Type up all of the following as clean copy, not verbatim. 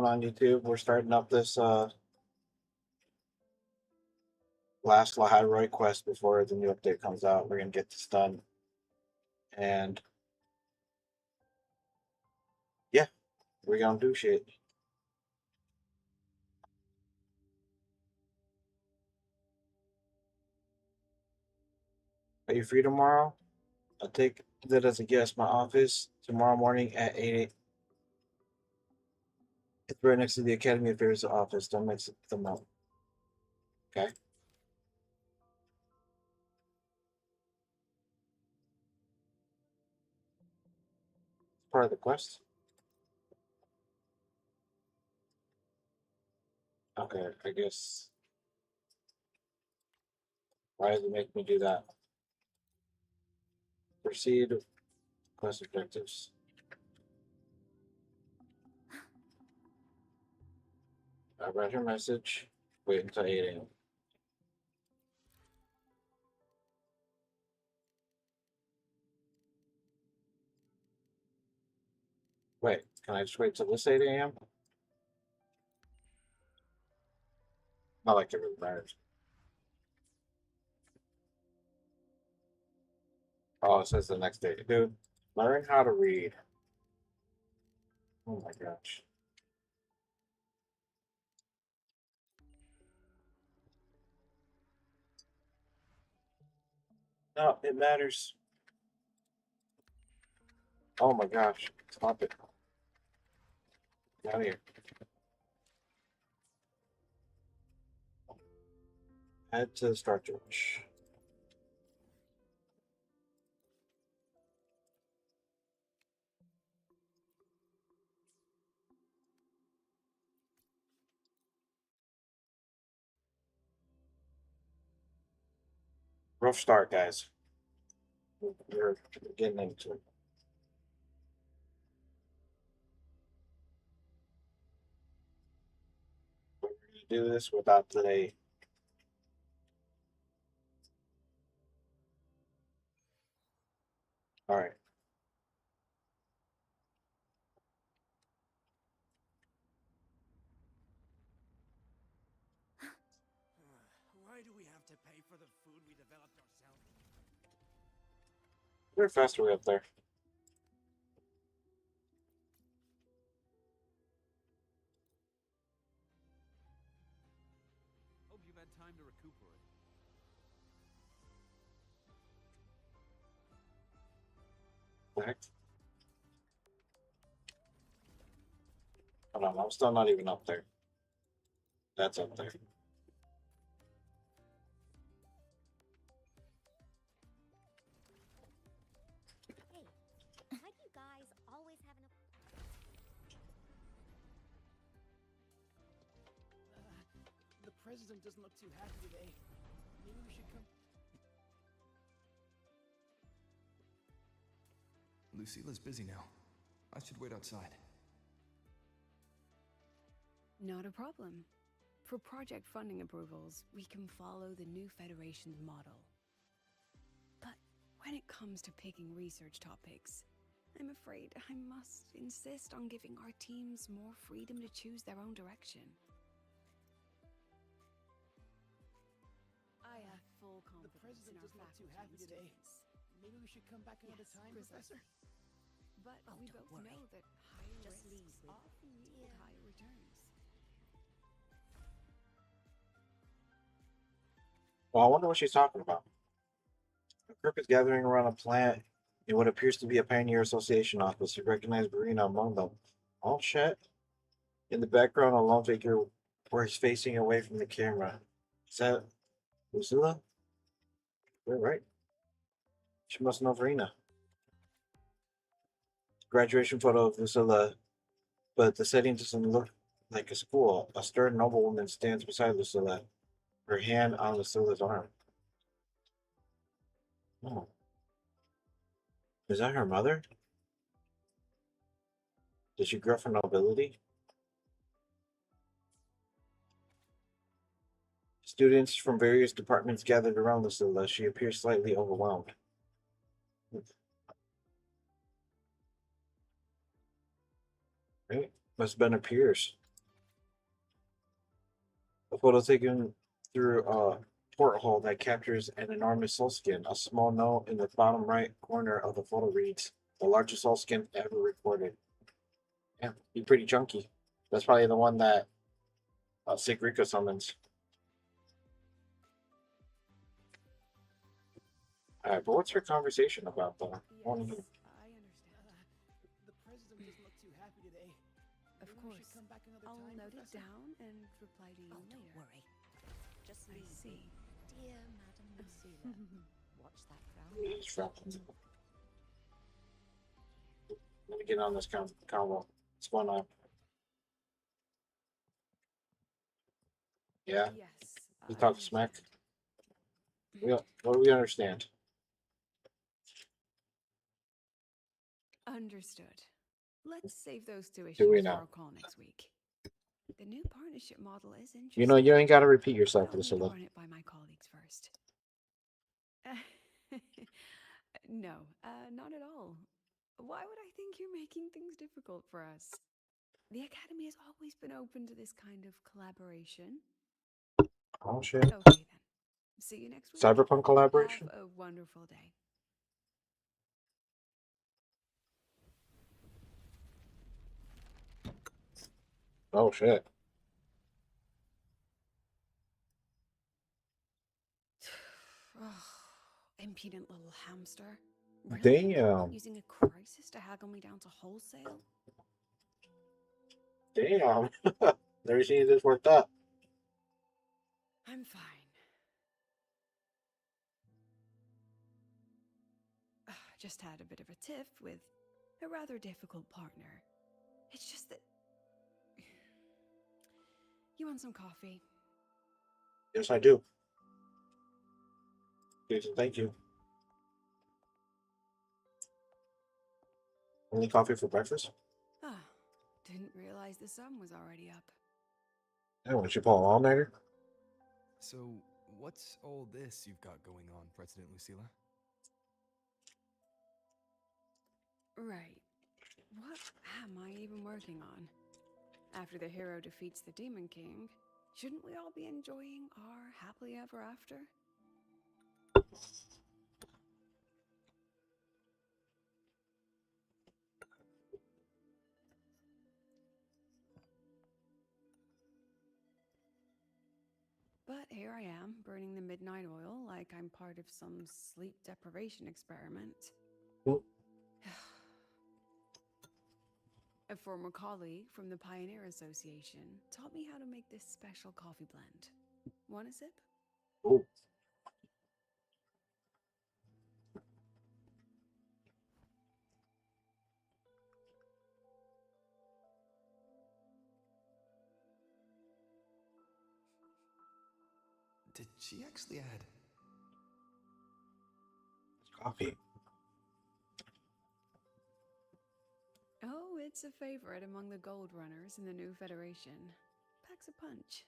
going on YouTube? We're starting up this last Lahai quest before the new update comes out. We're gonna get this done. And yeah, we're gonna do shit. Are you free tomorrow? I'll take that as a guest. My office tomorrow morning at 8. It's right next to the Academy Affairs office. Don't mix them up. Okay. Part of the quest. Okay, I guess. Why does it make me do that? Proceed. Quest objectives. I read her message. Wait until 8 a.m. Wait, can I just wait till this 8 a.m.? Not like it really matters. Oh, it says the next day. Dude, learn how to read. Oh my gosh. No, it matters. Oh my gosh. Stop it. Get out of here. Head to the start torch. Rough start, guys. We're getting into it. We're going to do this without delay. All right. Why do we have to pay for the food we developed ourselves? We're faster way up there. Hope you've had time to recuperate. Back. Hold on, I'm still not even up there. That's up there. Hey, why do you guys always have an... The president doesn't look too happy today. Maybe we should come... Lucila's busy now. I should wait outside. Not a problem. For project funding approvals, we can follow the new Federation's model. But when it comes to picking research topics, I'm afraid I must insist on giving our teams more freedom to choose their own direction. I have full confidence The president in our doesn't look too faculty happy and today. students. Maybe we should come back another time, precisely. Professor? But Oh, we don't both worry. know that higher Just risks leave. often yield higher returns. Well, I wonder what she's talking about. A group is gathering around a plant in what appears to be a Pioneer Association office. You recognize Verena among them. Oh shit. In the background, a lone figure is facing away from the camera. Is that Lucilla? We're right. She must know Verena. Graduation photo of Lucilla, but the setting doesn't look like a school. A stern noblewoman stands beside Lucilla, her hand on Lucilla's arm. Oh. Is that her mother? Did she grow up from nobility? Students from various departments gathered around Lucilla. She appears slightly overwhelmed. Right? Must have been her peers. A photo taken through a porthole that captures an enormous soul skin. A small note in the bottom right corner of the photo reads, "The largest soul skin ever recorded." Yeah, be pretty chunky. That's probably the one that Sigrika summons. Alright, but what's her conversation about though? I wanna hear. Yes, I understand. The president doesn't look too happy today. Of Maybe we should course. come back another I'll time, note it Professor? down and reply to you Oh, don't later. worry. Just I leave. see. Dear Madam Lucilla, watch that frown. He's dropping. Let me get on this convo. What's going on? Yeah, Yes, you I talk smack. understand. What do we understand? Understood. Let's save those two Do we issues for now? our call next week. The new partnership model is interesting. You know, you ain't got to repeat but yourself, I'll need to Lucilla. run it by my colleagues first. No, not at all. Why would I think you're making things difficult for us? The Academy has always been open to this kind of collaboration. Oh shit. Okay then. See you next week. Cyberpunk collaboration? Have a wonderful day. Oh shit. Impudent little hamster. Really? Damn. Using a crisis to haggle me down to wholesale? Damn. Never seen this worked up. I'm fine. Just had a bit of a tiff with a rather difficult partner. It's just that... You want some coffee? Yes, I do. Please and thank you. Only coffee for breakfast? Ah, didn't realize the sun was already up. Yeah, why don't you pull an all-nighter? So, what's all this you've got going on, President Lucilla? Right. What am I even working on? After the hero defeats the Demon King, shouldn't we all be enjoying our happily ever after? But here I am, burning the midnight oil like I'm part of some sleep deprivation experiment. Hmm. A former colleague from the Pioneer Association taught me how to make this special coffee blend. Want a sip? Oh, Did she actually add? coffee. Oh, it's a favorite among the gold runners in the new Federation. Packs a punch.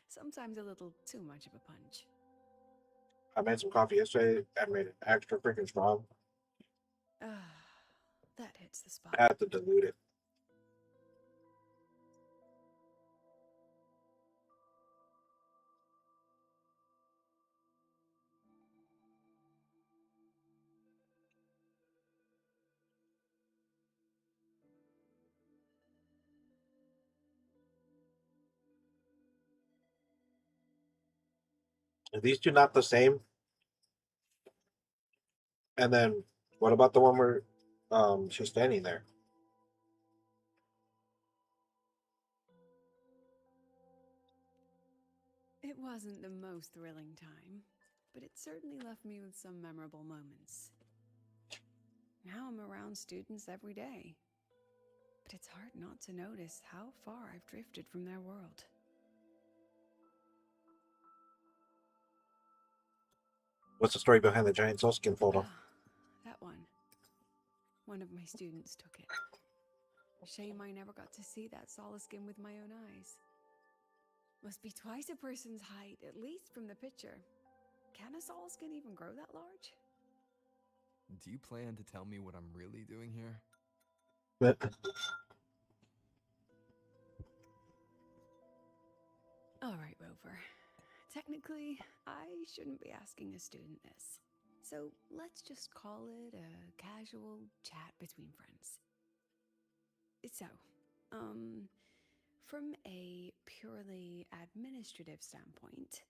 Sometimes a little too much of a punch. I made some coffee yesterday. I made it extra freaking strong. Ah, that hits the spot. I had to dilute it. Are these two not the same? And then what about the one where she's standing there? It wasn't the most thrilling time, but it certainly left me with some memorable moments. Now I'm around students every day, but it's hard not to notice how far I've drifted from their world. What's the story behind the giant soul skin photo? Ah, that one. One of my students took it. Shame I never got to see that solace skin with my own eyes. Must be twice a person's height, at least from the picture. Can a solace skin even grow that large? Do you plan to tell me what I'm really doing here? But Alright, Rover. Technically, I shouldn't be asking a student this. So let's just call it a casual chat between friends. So, from a purely administrative standpoint,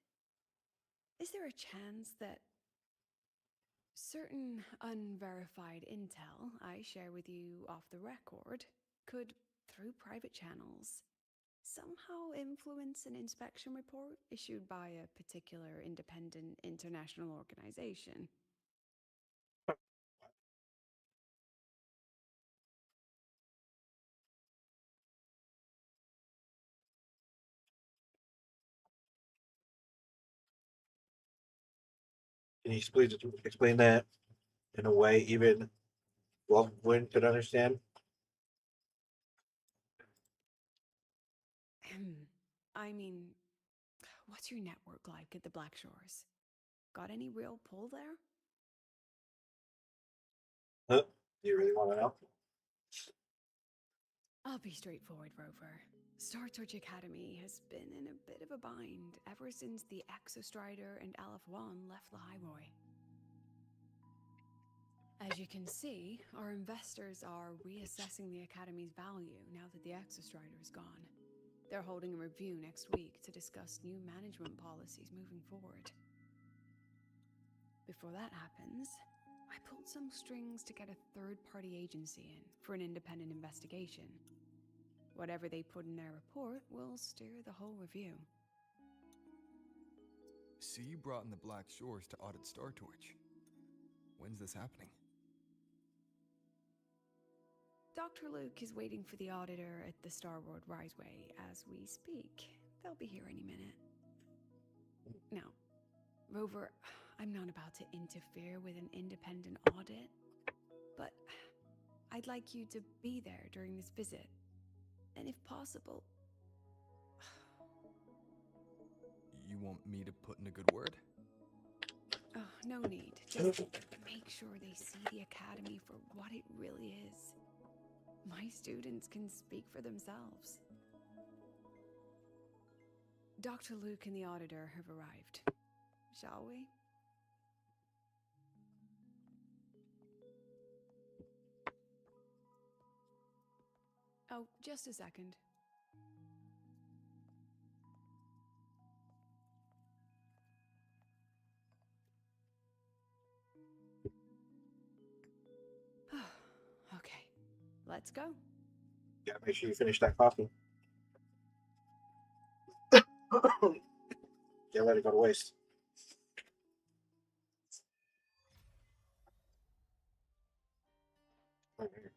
is there a chance that certain unverified intel I share with you off the record could, through private channels, somehow influence an inspection report issued by a particular independent international organization? Can you explain that in a way even Wynn could understand? I mean, what's your network like at the Black Shores? Got any real pull there? Huh? Do you really want to know? I'll be straightforward, Rover. Star Search Academy has been in a bit of a bind ever since the Exostrider and Aleph One left the Highway. As you can see, our investors are reassessing the Academy's value now that the Exostrider is gone. They're holding a review next week to discuss new management policies moving forward. Before that happens, I pulled some strings to get a third-party agency in for an independent investigation. Whatever they put in their report will steer the whole review. So you brought in the Black Shores to audit Star Torch. When's this happening? Dr. Luke is waiting for the auditor at the Starboard Riseway as we speak. They'll be here any minute. Now, Rover, I'm not about to interfere with an independent audit, but I'd like you to be there during this visit. And if possible... You want me to put in a good word? Oh, no need. Just make sure they see the Academy for what it really is. My students can speak for themselves. Dr. Luke and the auditor have arrived. Shall we? Oh, just a second. Okay, let's go. Yeah, make sure you finish that coffee. Can't let it go to waste. Right here.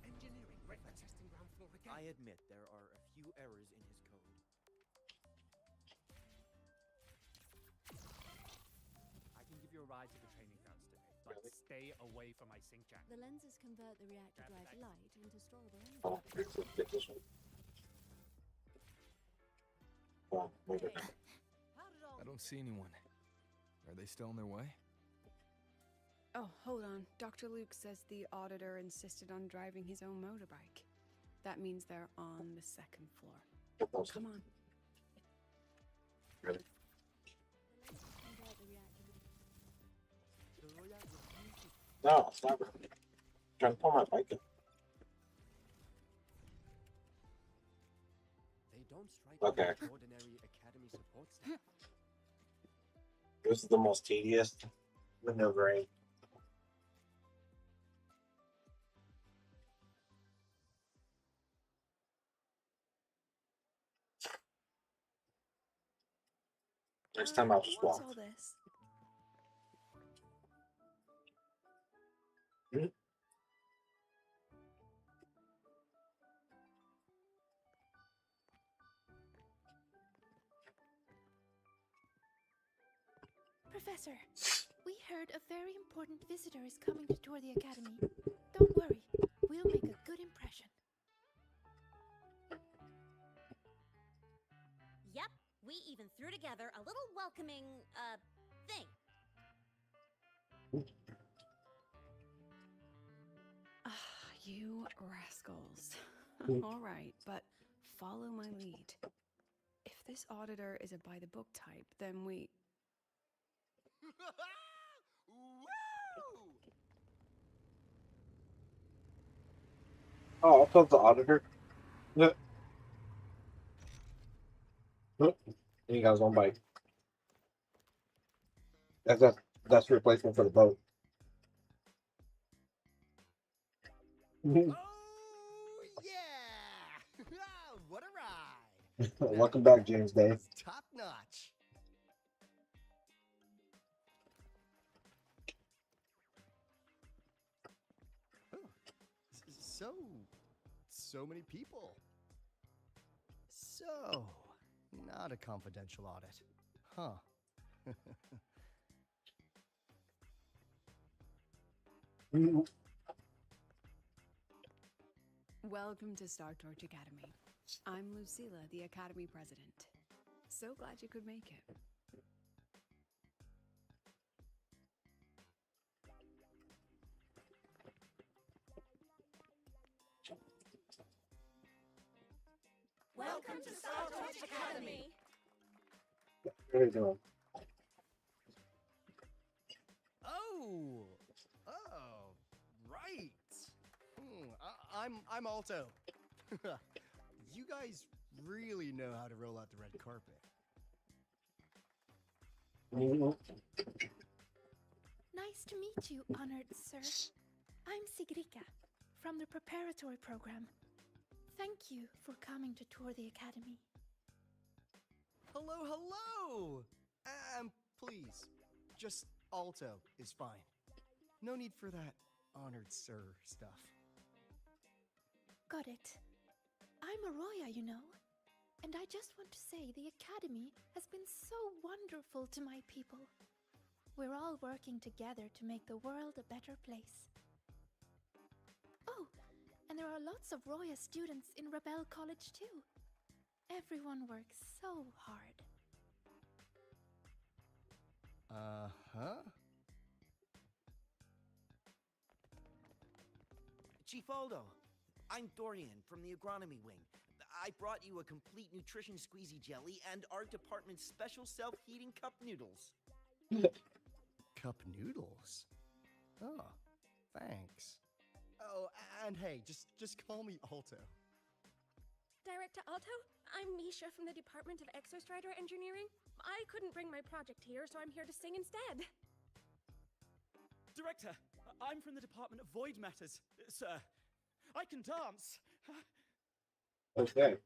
Engineering breakfast testing ground floor again. I admit there are a few errors in his code. I can give you a ride to the training grounds today, but stay away from my sync jack. The lenses convert the reactor drive light into storable energy. Oh, get this one. Oh, wait a minute. I don't see anyone. Are they still on their way? Oh, hold on. Dr. Luke says the auditor insisted on driving his own motorbike. That means they're on the second floor. Get those. Come on. Really? The lenses convert the reactor. The Roya refuses. No, stop it. Trying to pull my bike in. They don't strike Okay. like ordinary academy support staff. This is the most tedious maneuvering. Next time I'll just What's walk. all this? Professor, we heard a very important visitor is coming to tour the academy. Don't worry, we'll make a good impression. Yep, we even threw together a little welcoming, thing. Rascals. Mm. All right, but follow my lead. If this auditor is a by the book type, then we. Woo! Oh, I thought the auditor. Yeah. And he got his own bike. That's replacement for the boat. Oh yeah! What a ride! Welcome back, James Day. It's top notch. Oh, so many people. So, not a confidential audit, huh? Welcome to Star Torch Academy. I'm Lucilla, the Academy President. So glad you could make it. Welcome to Star Torch Academy. What are you doing? Oh, right. I'm Alto. You guys really know how to roll out the red carpet. Nice to meet you, honored sir. I'm Sigrika, from the preparatory program. Thank you for coming to tour the academy. Hello. Please, just Alto is fine. No need for that honored sir stuff. Got it. I'm Arroya, you know. And I just want to say the academy has been so wonderful to my people. We're all working together to make the world a better place. Oh, and there are lots of Roya students in Rebel College too. Everyone works so hard. Uh-huh. Chief Aldo, I'm Dorian from the agronomy wing. I brought you a complete nutrition squeezy jelly and our department's special self-heating cup noodles. Cup noodles? Oh, thanks. Oh, and hey, just call me Alto. Director Alto, I'm Misha from the Department of Exostrider Engineering. I couldn't bring my project here, so I'm here to sing instead. Director, I'm from the Department of Void Matters, sir. I can dance. Okay.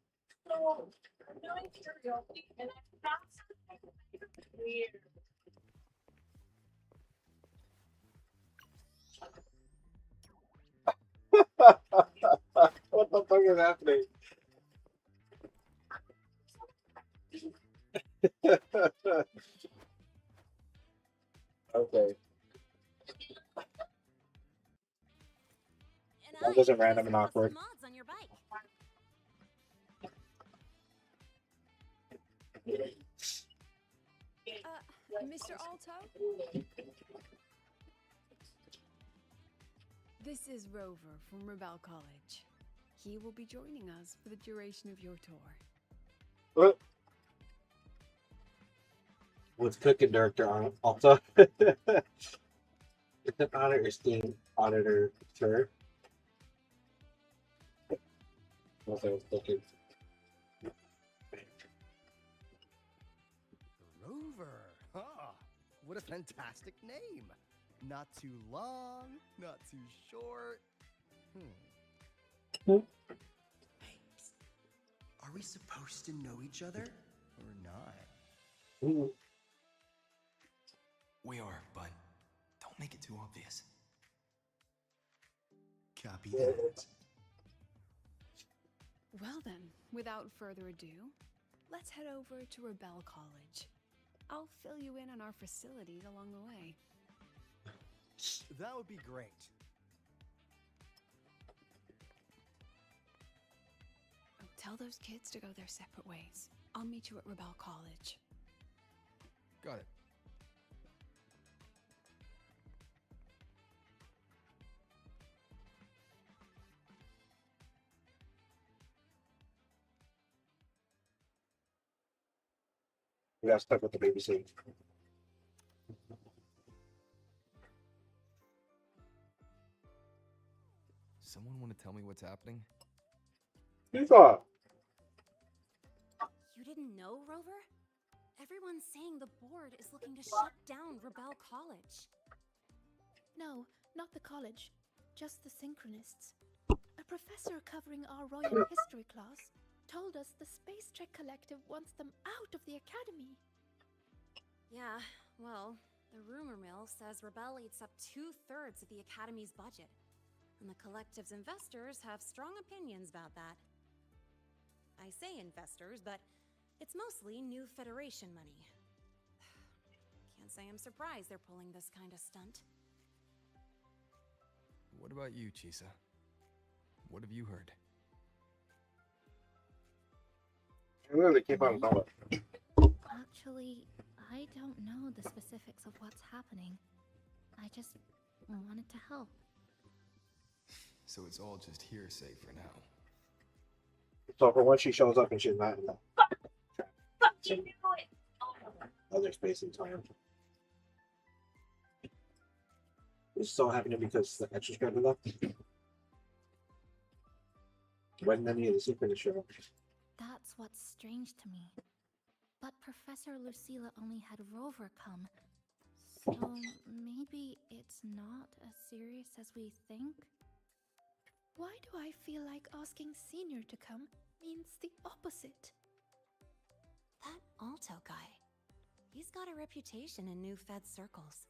So, I'm doing karaoke and I found something weird. What the fuck is happening? Okay. And That wasn't random and some awkward. mods on your bike. Mr. Alto? This is Rover from Rebel College. He will be joining us for the duration of your tour. What? What's cooking, Director Alta? It's an honor, esteemed auditor, sir. What's I was cooking? Rover. Huh. What a fantastic name. Not too long, not too short. Hey, psst. Are we supposed to know each other or not? Ooh. We are, but don't make it too obvious. Copy that. Well then, without further ado, let's head over to Rebel College. I'll fill you in on our facilities along the way. That would be great. Tell those kids to go their separate ways. I'll meet you at Rebel College. Got it. We got stuck with the babysitting. Someone want to tell me what's happening? You thought? You didn't know, Rover? Everyone's saying the board is looking to shut down Rebel College. No, not the college, just the Synchronists. A professor covering our Royal History class told us the Space Trek Collective wants them out of the Academy. Yeah, well, the rumor mill says Rebel eats up 2/3 of the Academy's budget, and the Collective's investors have strong opinions about that. I say investors, but it's mostly new Federation money. Can't say I'm surprised they're pulling this kind of stunt. What about you, Chisa? What have you heard? I literally keep on going. Actually, I don't know the specifics of what's happening. I just wanted to help. So it's all just hearsay for now. So for when she shows up and she's not in the You knew it. other space and time. It's so happening because the extra script left. Wasn't any of the secret show. That's what's strange to me. But Professor Lucilla only had Rover come. So maybe it's not as serious as we think? Why do I feel like asking Senior to come means the opposite? That Alto guy. He's got a reputation in new Fed circles.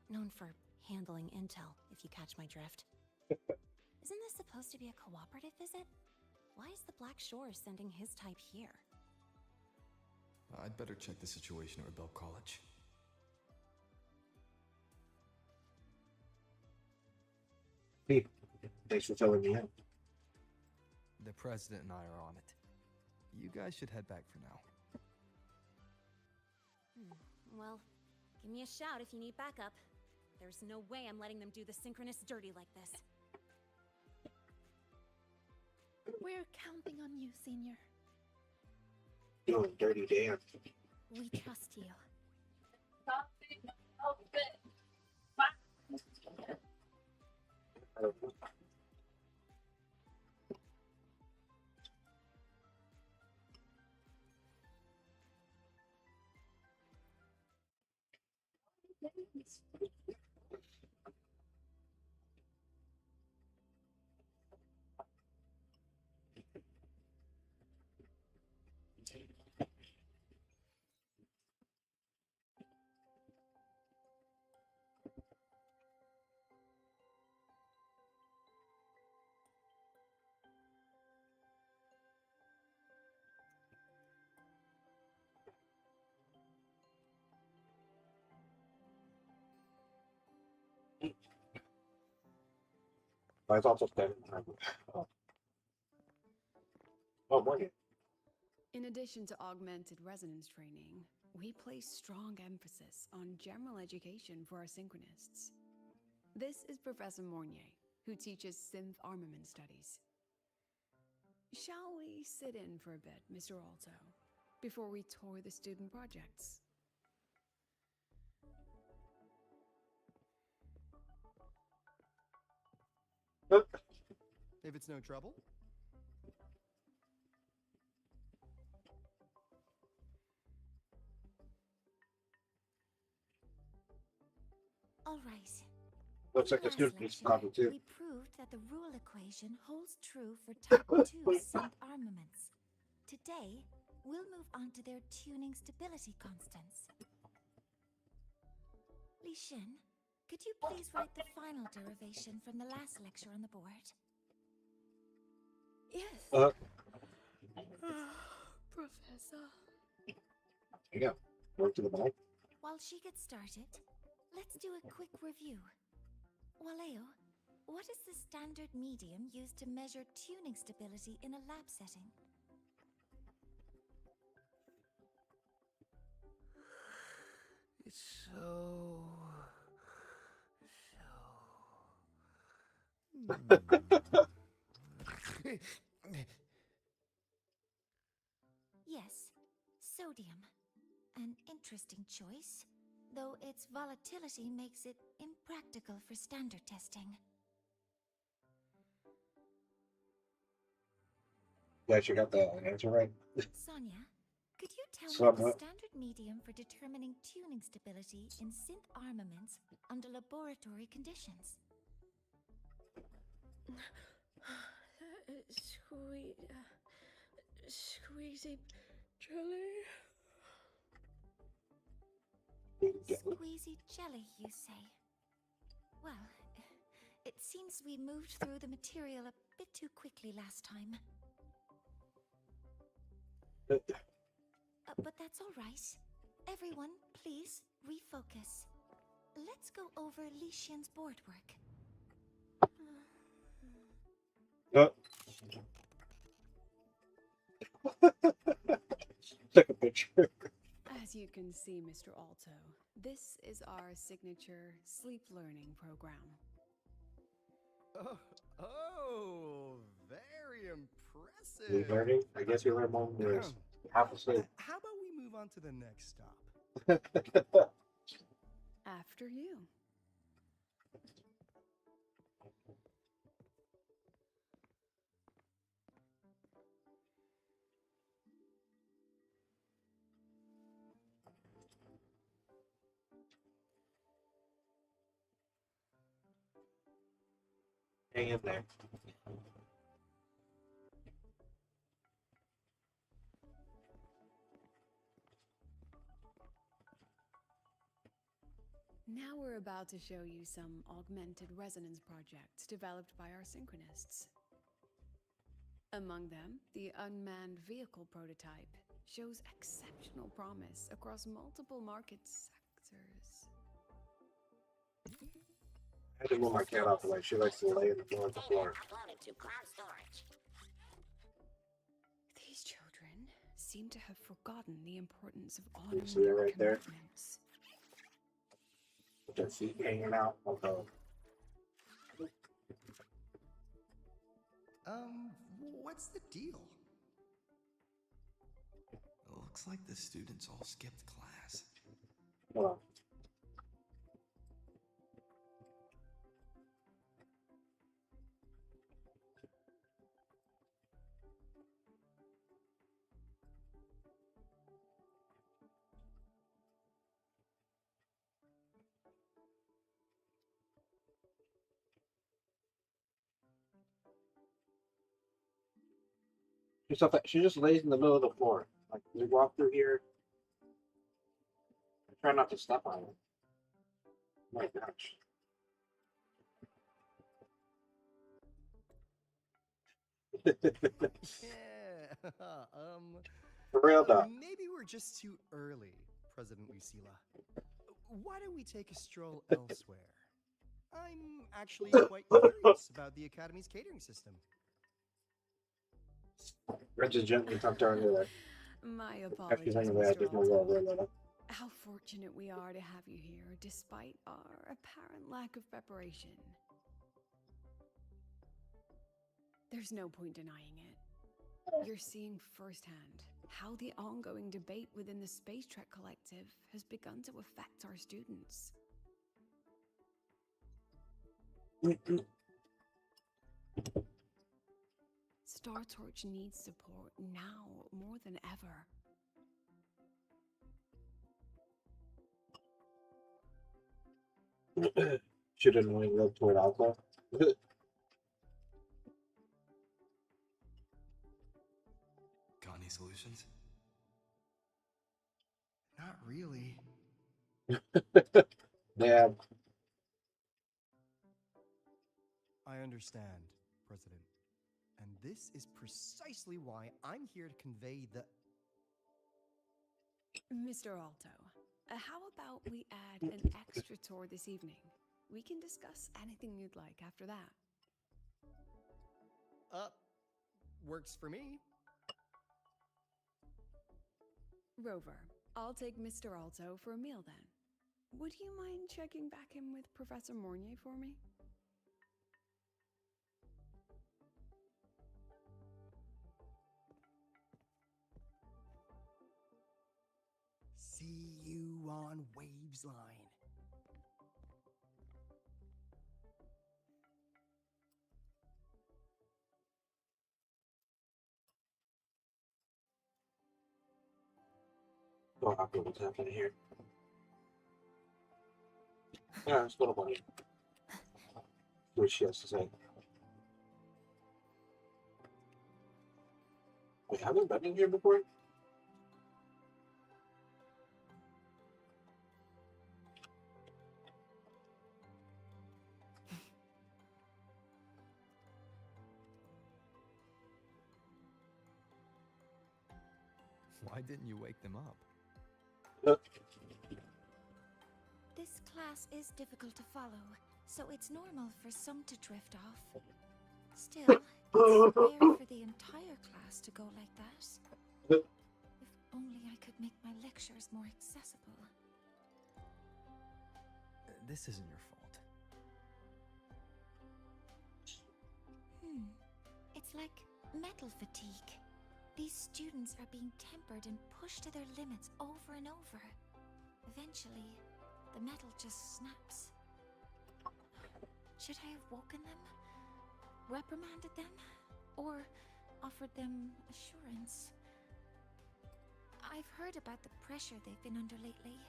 Known for handling intel, if you catch my drift. Isn't this supposed to be a cooperative visit? Why is the Black Shore sending his type here? I'd better check the situation at Rebel College. Hey, thanks for telling me that. The president and I are on it. You guys should head back for now. Well, give me a shout if you need backup. There's no way I'm letting them do the Synchronists dirty like this. We're counting on you, Senior. Doing dirty dance. We trust you. Something of it. I was also dead. Oh, Morgan. In addition to augmented resonance training, we place strong emphasis on general education for our synchronists. This is Professor Mornier, who teaches synth armament studies. Shall we sit in for a bit, Mr. Alto, before we tour the student projects? If it's no trouble. All right. Looks In like the last student needs lecture, coffee too. We proved that the rule equation holds true for Type 2 synth armaments. Today, we'll move on to their tuning stability constants. Li Xin, could you please write the final derivation from the last lecture on the board? Yes. Professor. Here you go. Work to the ball. While she gets started, let's do a quick review. Waleo, what is the standard medium used to measure tuning stability in a lab setting? It's so... Yes, sodium. And interesting choice, though its volatility makes it impractical for standard testing. Glad you got the answer right. Sonia, could you tell me the Somewhat. standard medium for determining tuning stability in synth armaments under laboratory conditions? Squeezy jelly. Squeezy jelly, you say? Well, it seems we moved through the material a bit too quickly last time. But that's all right. Everyone, please refocus. Let's go over Lishian's board work. Took a picture. As you can see, Mr. Alto, this is our signature sleep learning program. Oh, very impressive. Sleep learning? I guess you learn more than yours. Half asleep. How about we move on to the next stop? After you. Hang in there. Now we're about to show you some augmented resonance projects developed by our synchronists. Among them, the unmanned vehicle prototype shows exceptional promise across multiple market sectors. I had to move my cat off the way. She likes to lay on the floor. These children seem to have forgotten the importance of You honoring see it their right there? commitments. With their feet hanging out. Although, What's the deal? It looks like the students all skipped class. hold on. She just lays in the middle of the floor. Like we walk through here. I try not to step on it. My gosh. Yeah. For real though. Maybe we're just too early, President Lucila. Why don't we take a stroll elsewhere? I'm actually quite curious about the Academy's catering system. Red just gently tucked her into there. My Actually, apologies, anyway, I Mr. just moved Alto. over a little. How fortunate we are to have you here, despite our apparent lack of preparation. There's no point denying it. You're seeing firsthand how the ongoing debate within the Space Trek Collective has begun to affect our students. Star Torch needs support now more than ever. Should have known look toward alcohol. Got any solutions? Not really. Yeah. I understand, President. And this is precisely why I'm here to convey the... Mr. Alto, how about we add an extra tour this evening? We can discuss anything you'd like after that. Works for me. Rover, I'll take Mr. Alto for a meal then. Would you mind checking back in with Professor Mornier for me? See you clothesline. Oh, I feel what's happening here. Yeah, let's go to money. What she has to say. Wait, have we been in here before? Why didn't you wake them up? This class is difficult to follow, so it's normal for some to drift off. Still, it's rare for the entire class to go like that. If only I could make my lectures more accessible. This isn't your fault. It's like metal fatigue. These students are being tempered and pushed to their limits over and over. Eventually, the metal just snaps. Should I have woken them? Reprimanded them? Or offered them assurance? I've heard about the pressure they've been under lately.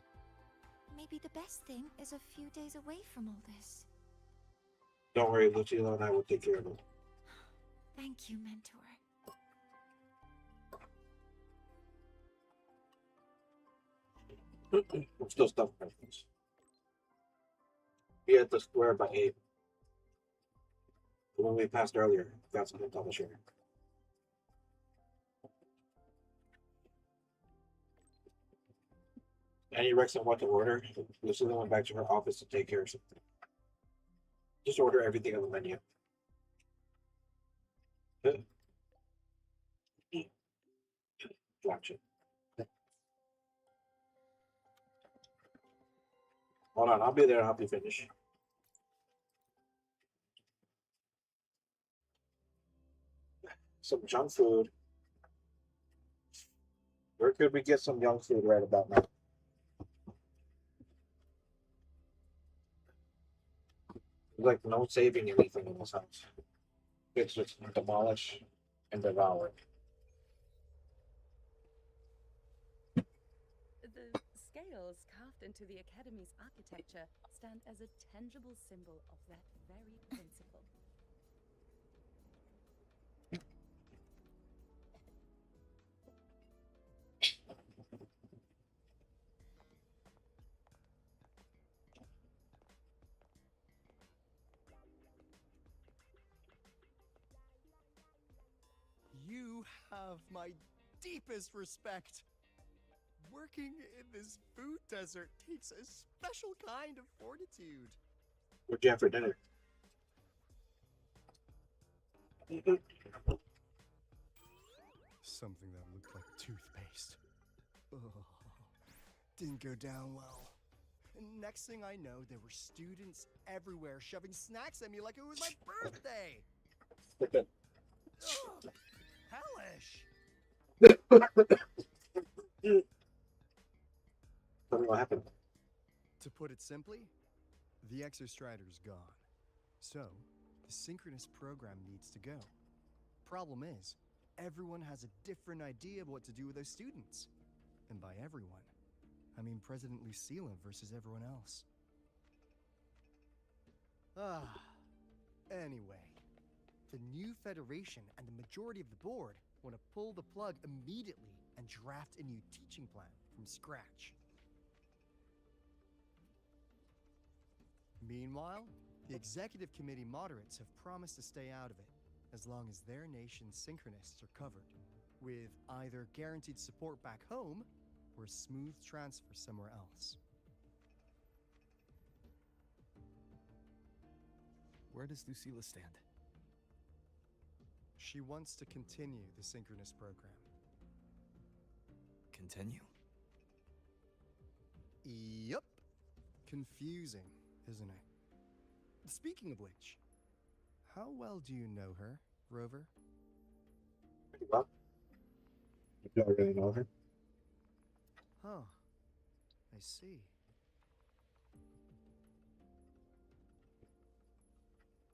Maybe the best thing is a few days away from all this. Don't worry, Lucilla and I will take care of it. Thank you, Mentor. I'm still stuck with this. Be at the square by 8. The one we passed earlier. Got something to share. Any Rex on what to order? Lucilla went back to her office to take care of something. Just order everything on the menu. Gotcha. Hold on, I'll be there and help you finish. Some junk food. Where could we get some junk food right about now? There's like no saving anything in this house. It's just demolish and devour. The scales carved into the Academy's architecture stand as a tangible symbol of that very principle. You have my deepest respect. Working in this food desert takes a special kind of fortitude. What'd you have for dinner? Something that looked like toothpaste. Ugh. Didn't go down well. And next thing I know, there were students everywhere shoving snacks at me like it was my birthday. Ugh. Hellish. Tell me what happened. To put it simply, the Exostrider's gone. So, the synchronous program needs to go. Problem is, everyone has a different idea of what to do with those students. And by everyone, I mean President Lucilla versus everyone else. Anyway, the new Federation and the majority of the board want to pull the plug immediately and draft a new teaching plan from scratch. Meanwhile, the executive committee moderates have promised to stay out of it, as long as their nation's synchronists are covered, with either guaranteed support back home or a smooth transfer somewhere else. Where does Lucilla stand? She wants to continue the synchronous program. Continue? Yup. Confusing, isn't it? Speaking of which, how well do you know her, Rover? Pretty well. You don't really know her. Huh. I see.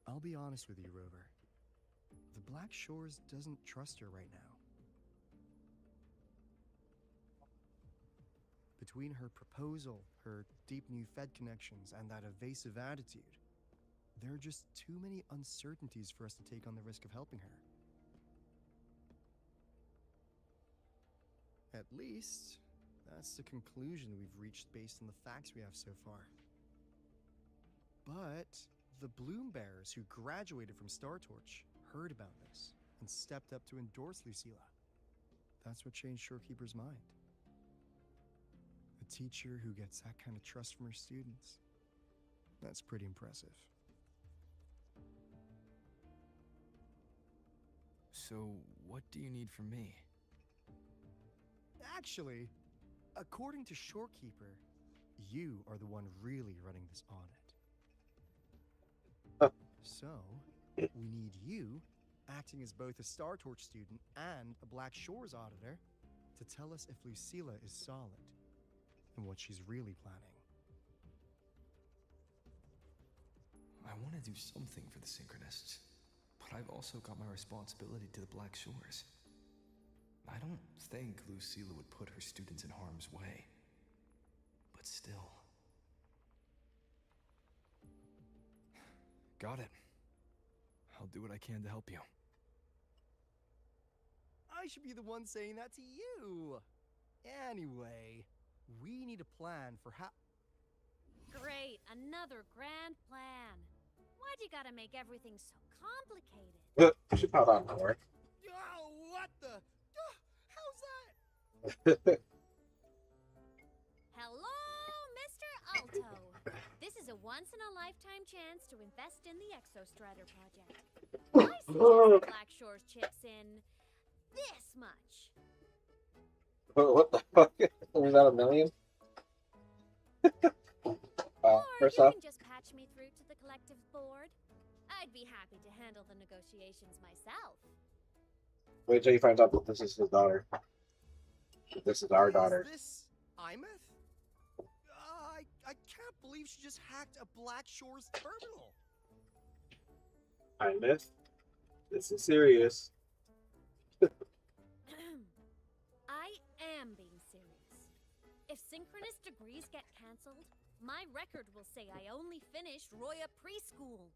I'll be honest with you, Rover. The Black Shores doesn't trust her right now. Between her proposal, her deep new Fed connections, and that evasive attitude, there are just too many uncertainties for us to take on the risk of helping her. At least, that's the conclusion we've reached based on the facts we have so far. But the Bloom Bearers who graduated from Star Torch heard about this and stepped up to endorse Lucilla. That's what changed Shorekeeper's mind. A teacher who gets that kind of trust from her students. That's pretty impressive. So, what do you need from me? Actually, according to Shorekeeper, you are the one really running this audit. So, we need you, acting as both a Star Torch student and a Black Shores auditor, to tell us if Lucilla is solid and what she's really planning. I want to do something for the Synchronists, but I've also got my responsibility to the Black Shores. I don't think Lucilla would put her students in harm's way, but still. Got it. I'll do what I can to help you. I should be the one saying that to you. Anyway, we need a plan for how... Great, another grand plan. Why'd you gotta make everything so complicated? She found out more. Oh, what the... how's that? Hello, Mr. Alto. This is a once-in-a-lifetime chance to invest in the Exostrider project. I suggest the Black Shores chips in this much. What the fuck? Was that $1 million? Or First you off, can just patch me through to the collective's board. I'd be happy to handle the negotiations myself. wait till you find out that this is his daughter. This is our daughter. Is this Imeth? I can't believe she just hacked a Black Shores terminal. I missed. This is serious. I am being serious. If synchronous degrees get cancelled, my record will say I only finished Roya preschool.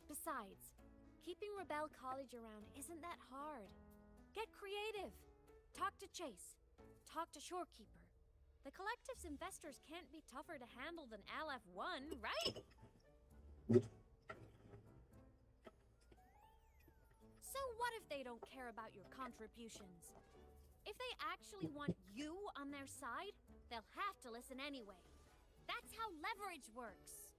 Besides, keeping Rebel College around isn't that hard. Get creative. Talk to Chase. Talk to Shorekeeper. The collective's investors can't be tougher to handle than LF1, right? So what if they don't care about your contributions? If they actually want you on their side, they'll have to listen anyway. That's how leverage works.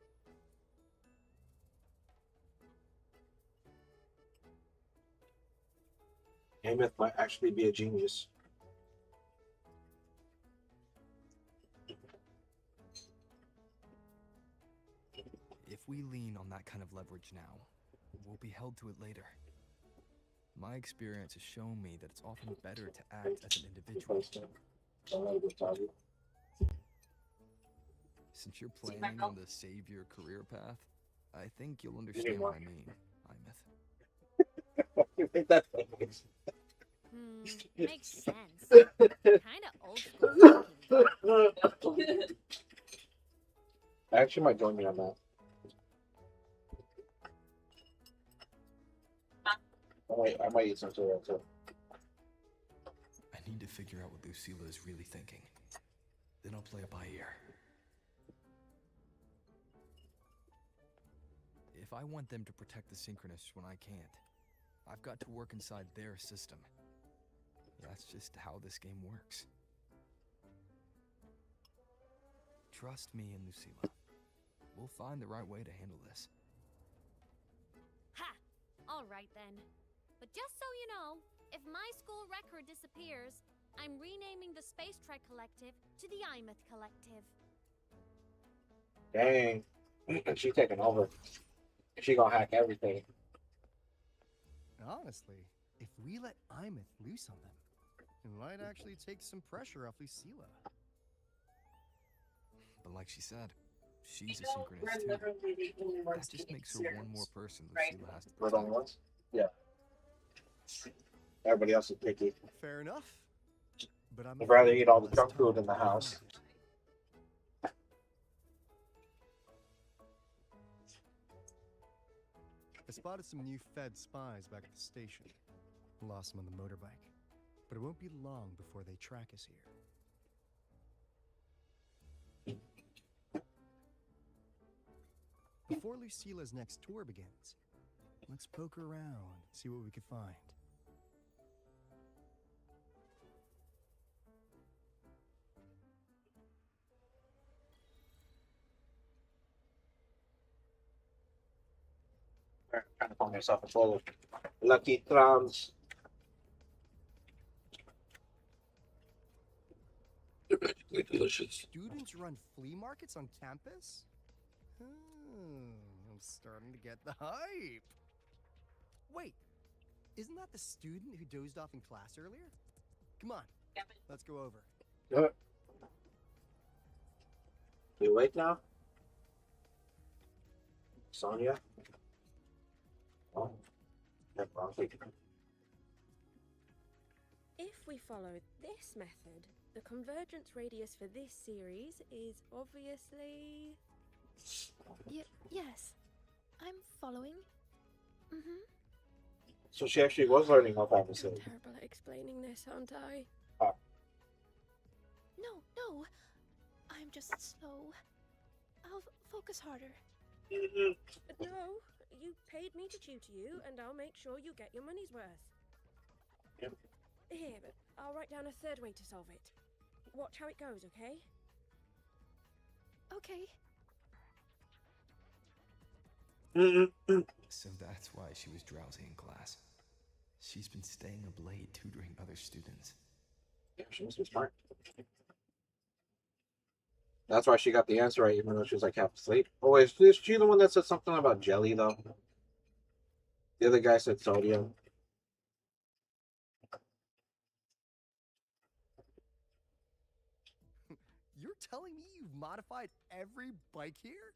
Ameth might actually be a genius. If we lean on that kind of leverage now, we'll be held to it later. My experience has shown me that it's often better to act as an individual. Since you're planning on the savior career path, I think you'll understand what I mean, Imeth. You think that face? Makes sense. Kinda old school thinking. I actually might join you on that. I might eat some cereal too. I need to figure out what Lucilla is really thinking. Then I'll play it by ear. If I want them to protect the Synchronists when I can't, I've got to work inside their system. That's just how this game works. Trust me and Lucilla. We'll find the right way to handle this. Ha! Alright then. But just so you know, if my school record disappears, I'm renaming the Space Trek Collective to the Imeth Collective. Dang. She taking over. She gonna hack everything. Honestly, if we let Imeth loose on them, it might actually take some pressure off Lucilla. But like she said, she's a You know, synchronous we're too. literally the only ones That just getting makes her one more serious, person right? Lucilla has to We're the protect. only ones? Yeah. Everybody else is picky. Fair enough. But I'm I'd rather afraid eat all the less junk food time in the to house. find. I spotted some new Fed spies back at the station. Lost them on the motorbike. But it won't be long before they track us here. Before Lucila's next tour begins, let's poke around, see what we can find. I'm trying to find myself a full of Lucky Charms. Delicious. Students run flea markets on campus? I'm starting to get the hype. Wait, isn't that the student who dozed off in class earlier? Come on, let's go over. You awake now? Sonia? Oh, yeah, probably. If we follow this method, the convergence radius for this series is obviously... Yes. I'm following. Mm-hmm. So she actually was learning how to I'm terrible at explaining this, aren't I? No. I'm just slow. I'll focus harder. No, you paid me to tutor you, and I'll make sure you get your money's worth. Yep. Here, but I'll write down a third way to solve it. Watch how it goes, okay? Okay. So that's why she was drowsy in class. She's been staying up late tutoring other students. Yeah, she must be smart. That's why she got the answer right, even though she was like half asleep. Oh, wait, is she the one that said something about jelly, though? The other guy said sodium. You're telling me you've modified every bike here?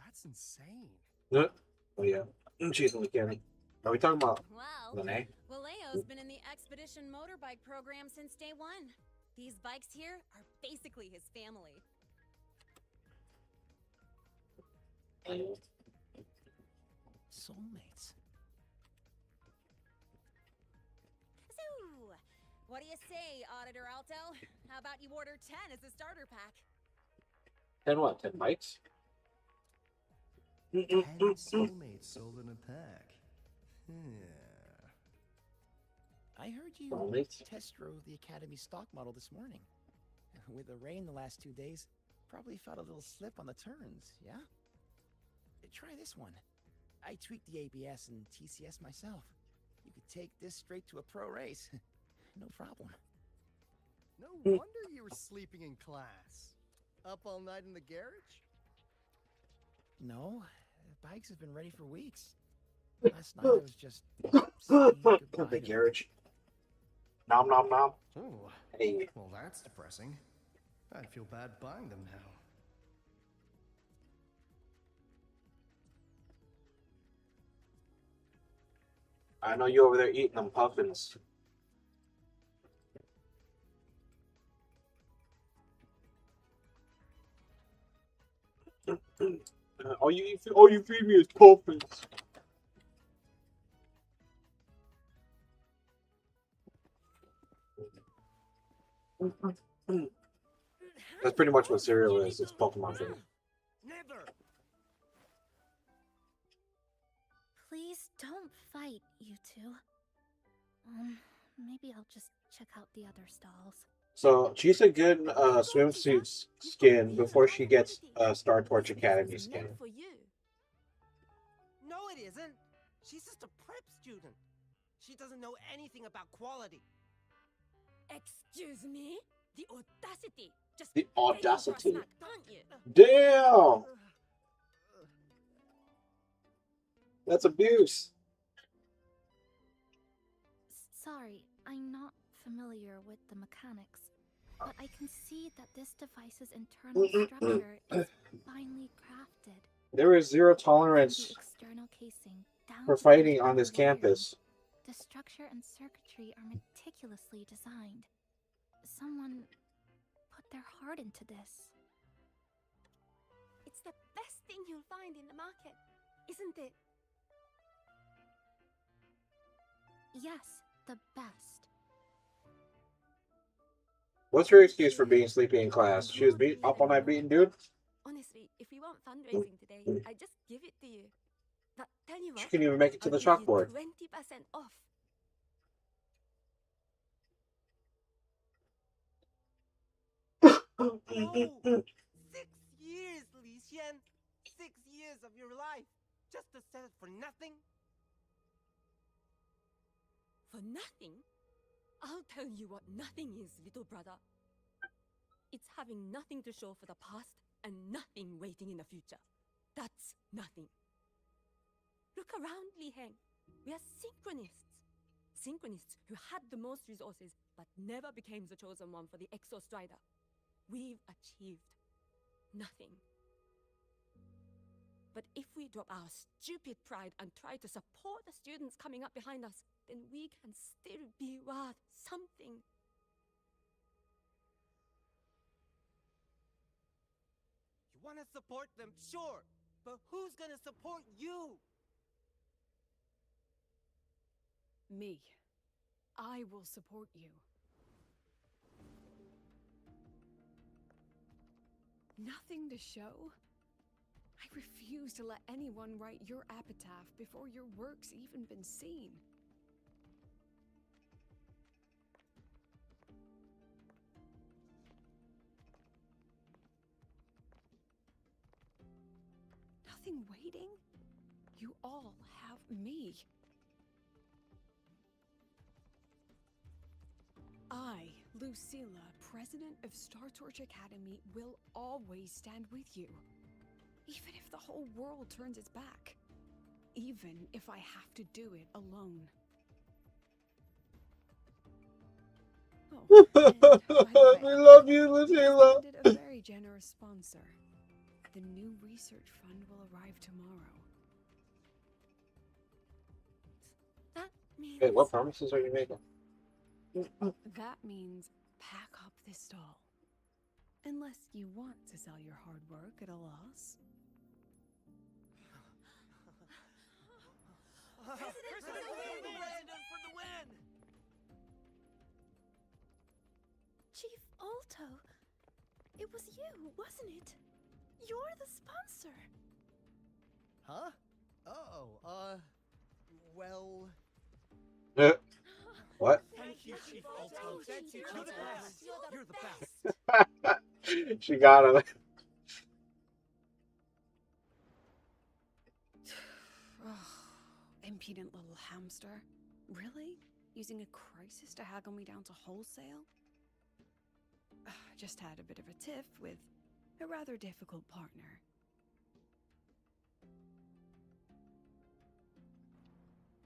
That's insane. Oh, yeah. She's a mechanic. Are we talking about Well, Lene? Valeo's been in the Expedition motorbike program since day one. These bikes here are basically his family. Soulmates. So, what do you say, Auditor Alto? How about you order 10 as a starter pack? 10 what? 10 bikes? 10 soulmates sold in a pack. I heard you Soulmates? test drove the Academy stock model this morning. With the rain the last 2 days, probably felt a little slip on the turns, yeah? Try this one. I tweaked the ABS and TCS myself. You could take this straight to a pro race. No problem. No wonder you were sleeping in class. Up all night in the garage? No, the bikes have been ready for weeks. Last night I was just saying goodbye The to garage. Nom nom nom. Oh, Hey. well, that's depressing. I'd feel bad buying them now. I know you over there eating them puffins. All you feed me is puffins. That's pretty much what cereal is. It's Pokemon food. Never! Please don't fight, you two. Maybe I'll just check out the other stalls. So she's a good swimsuit skin before she gets Star Torch Academy skin. For you. No, it isn't. She's just a prep student. She doesn't know anything about quality. Excuse me? The audacity! Just The audacity. aren't you? Damn! That's abuse. Sorry, I'm not familiar with the mechanics. but I can see that this device's internal structure is finely crafted. There is zero From the tolerance external casing down for to the fighting on internal this wiring, campus. the structure and circuitry are meticulously designed. Someone put their heart into this. It's the best thing you'll find in the market, isn't it? Yes, the best. What's her excuse for being sleepy in class? She was up all night beating dude? Honestly, if we want fundraising today, I just give it to you. But tell you She what, couldn't even make it to I'll the give you chalkboard. 20% off. No! 6 years, Li Xian! 6 years of your life! Just to sell it for nothing? For nothing? I'll tell you what nothing is, little brother. It's having nothing to show for the past and nothing waiting in the future. That's nothing. Look around, Li Heng. We are synchronists. Synchronists who had the most resources but never became the chosen one for the Exo Strider. We've achieved nothing. But if we drop our stupid pride and try to support the students coming up behind us, then we can still be worth something. You want to support them, sure, but who's gonna support you? Me. I will support you. Nothing to show? I refuse to let anyone write your epitaph before your work's even been seen. Nothing waiting? You all have me. I, Lucilla, President of Star Torch Academy, will always stand with you. Even if the whole world turns its back. Even if I have to do it alone. Oh, and by the We way, love you, we've Lucilla. landed a very generous sponsor. The new research fund will arrive tomorrow. That means... Hey, what promises are you making? That means pack up this stall. Unless you want to sell your hard work at a loss. President for the win! Chief Alto, it was you, wasn't it? You're the sponsor. Huh? Oh, well... What? Thank you, Chief Alto. Thank you, Chief Alto. You're the best. She got him. Impudent little hamster. Really? Using a crisis to haggle me down to wholesale? Just had a bit of a tiff with a rather difficult partner.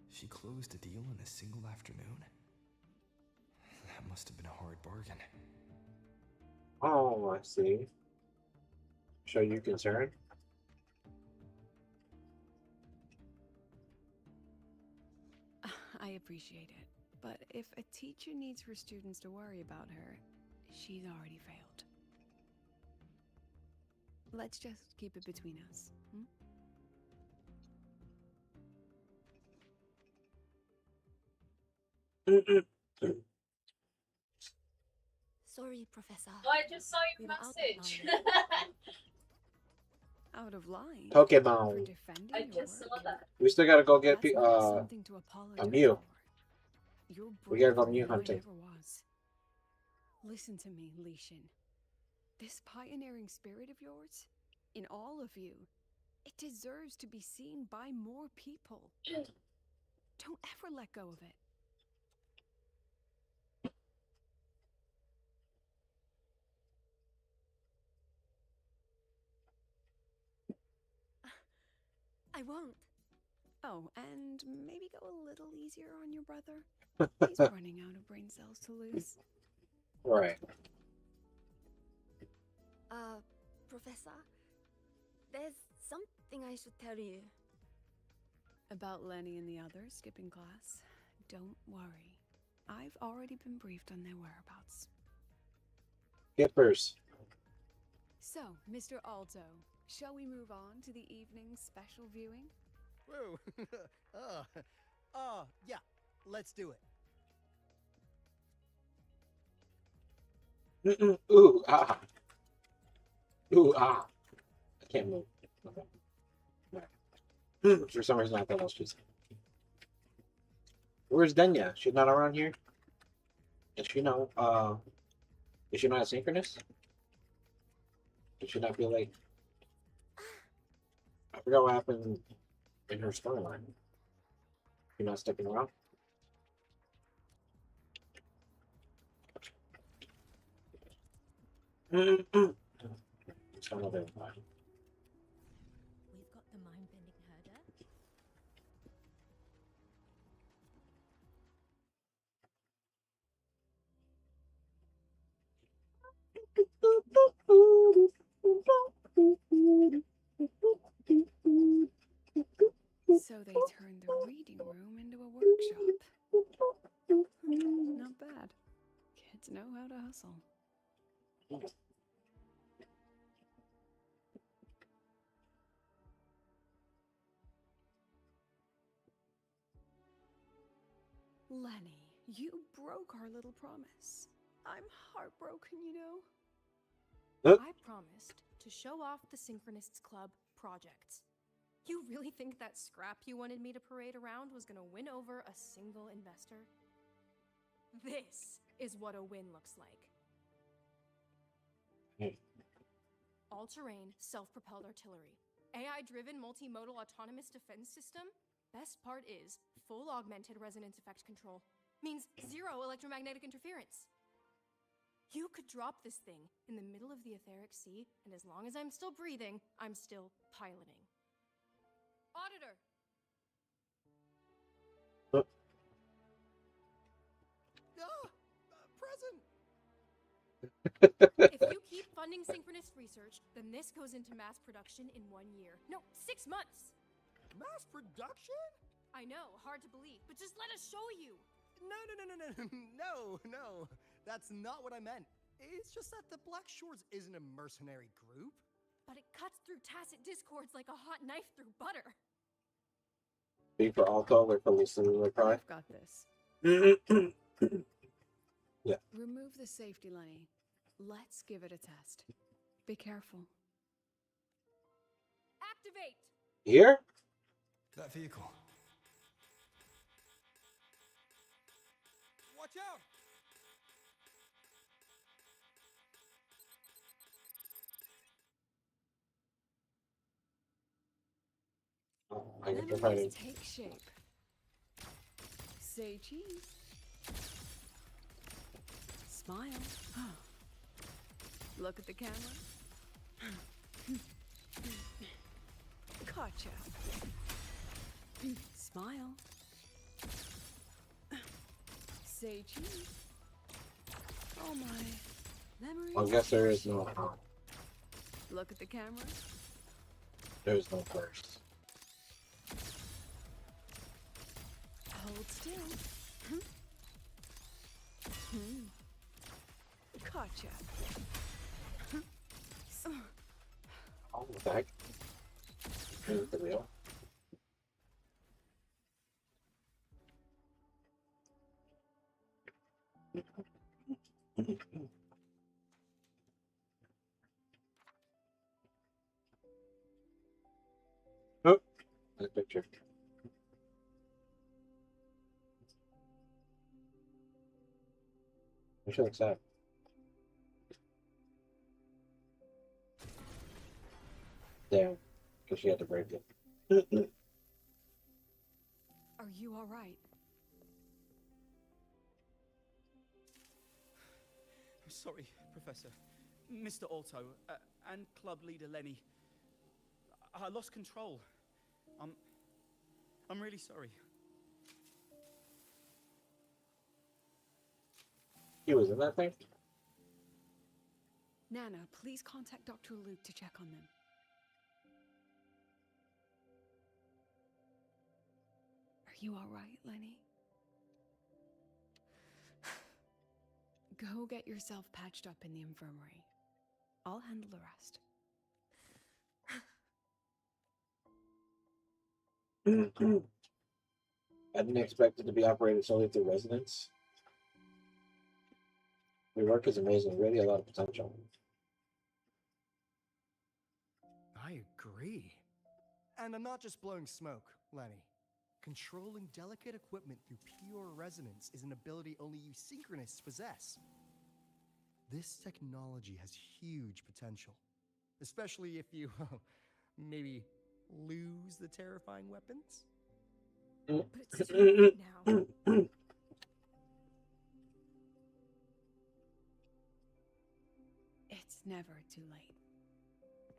She closed a deal in a single afternoon? That must have been a hard bargain. Oh, I see. Show you concern? I appreciate it, but if a teacher needs her students to worry about her, she's already failed. Let's just keep it between us, hmm? Sorry, Professor. Oh, I just saw We your were out of message. line. Out of line? For Pokemon. defending I your just work? saw that. We still gotta go get That's not something to apologize Mew. for. You're We gotta go braver Mew than I hunting. ever was. Listen to me, Li Xin. This pioneering spirit of yours, in all of you, it deserves to be seen by more people. Don't ever let go of it. I won't. Oh, and maybe go a little easier on your brother. He's running out of brain cells to lose. Right. Professor, there's something I should tell you. About Lenny and the others skipping class? Don't worry. I've already been briefed on their whereabouts. Skippers. So, Mr. Alto, shall we move on to the evening's special viewing? Whoa. Yeah, let's do it. Ooh, ah. Ooh, ah. I can't move. Okay. For some reason, I thought I was just. Where's Denya? She's not around here? Is she not, is she not asynchronous? Did she not be like. I forgot what happened in her storyline. You're not sticking around? Some other line. We've got the mind-bending herder. So they turned the reading room into a workshop. Not bad. Kids know how to hustle. Lenny, you broke our little promise. I'm heartbroken, you know. I promised to show off the Synchronists Club projects. You really think that scrap you wanted me to parade around was gonna win over a single investor? This is what a win looks like. All-terrain, self-propelled artillery. AI-driven multimodal autonomous defense system? Best part is, full augmented resonance effect control. Means zero electromagnetic interference. You could drop this thing in the middle of the etheric sea, and as long as I'm still breathing, I'm still piloting. Auditor! Present! If you keep funding synchronous research, then this goes into mass production in 1 year. No, 6 months! Mass production? I know, hard to believe, but just let us show you! No. That's not what I meant. It's just that the Black Shores isn't a mercenary group. But it cuts through tacit discords like a hot knife through butter. B for Alto, wait for Lisa to reply. I've got this. Yeah. Remove the safety, Lenny. Let's give it a test. Be careful. Activate! Here? That vehicle. Watch out! I get the Memories fighting. take shape. Say cheese. Smile. Look at the camera. Gotcha. Smile. Say cheese. Oh my. Memories. I guess there is no. Look at the camera. There's no first. Hold still. Gotcha. Oh, what the heck? Is it real? Oh, that picture. She looks sad. Damn, because she had to break it. Are you all right? I'm sorry, Professor. Mr. Alto, and club leader Lenny. I lost control. I'm really sorry. He was in that thing? Nana, please contact Dr. Luke to check on them. Are you all right, Lenny? Go get yourself patched up in the infirmary. I'll handle the rest. I didn't expect it to be operated solely through residents. Your work is amazing. Really, a lot of potential. I agree. And I'm not just blowing smoke, Lenny. Controlling delicate equipment through pure resonance is an ability only you synchronists possess. This technology has huge potential, especially if you, maybe, lose the terrifying weapons. But it's too late now. It's never too late.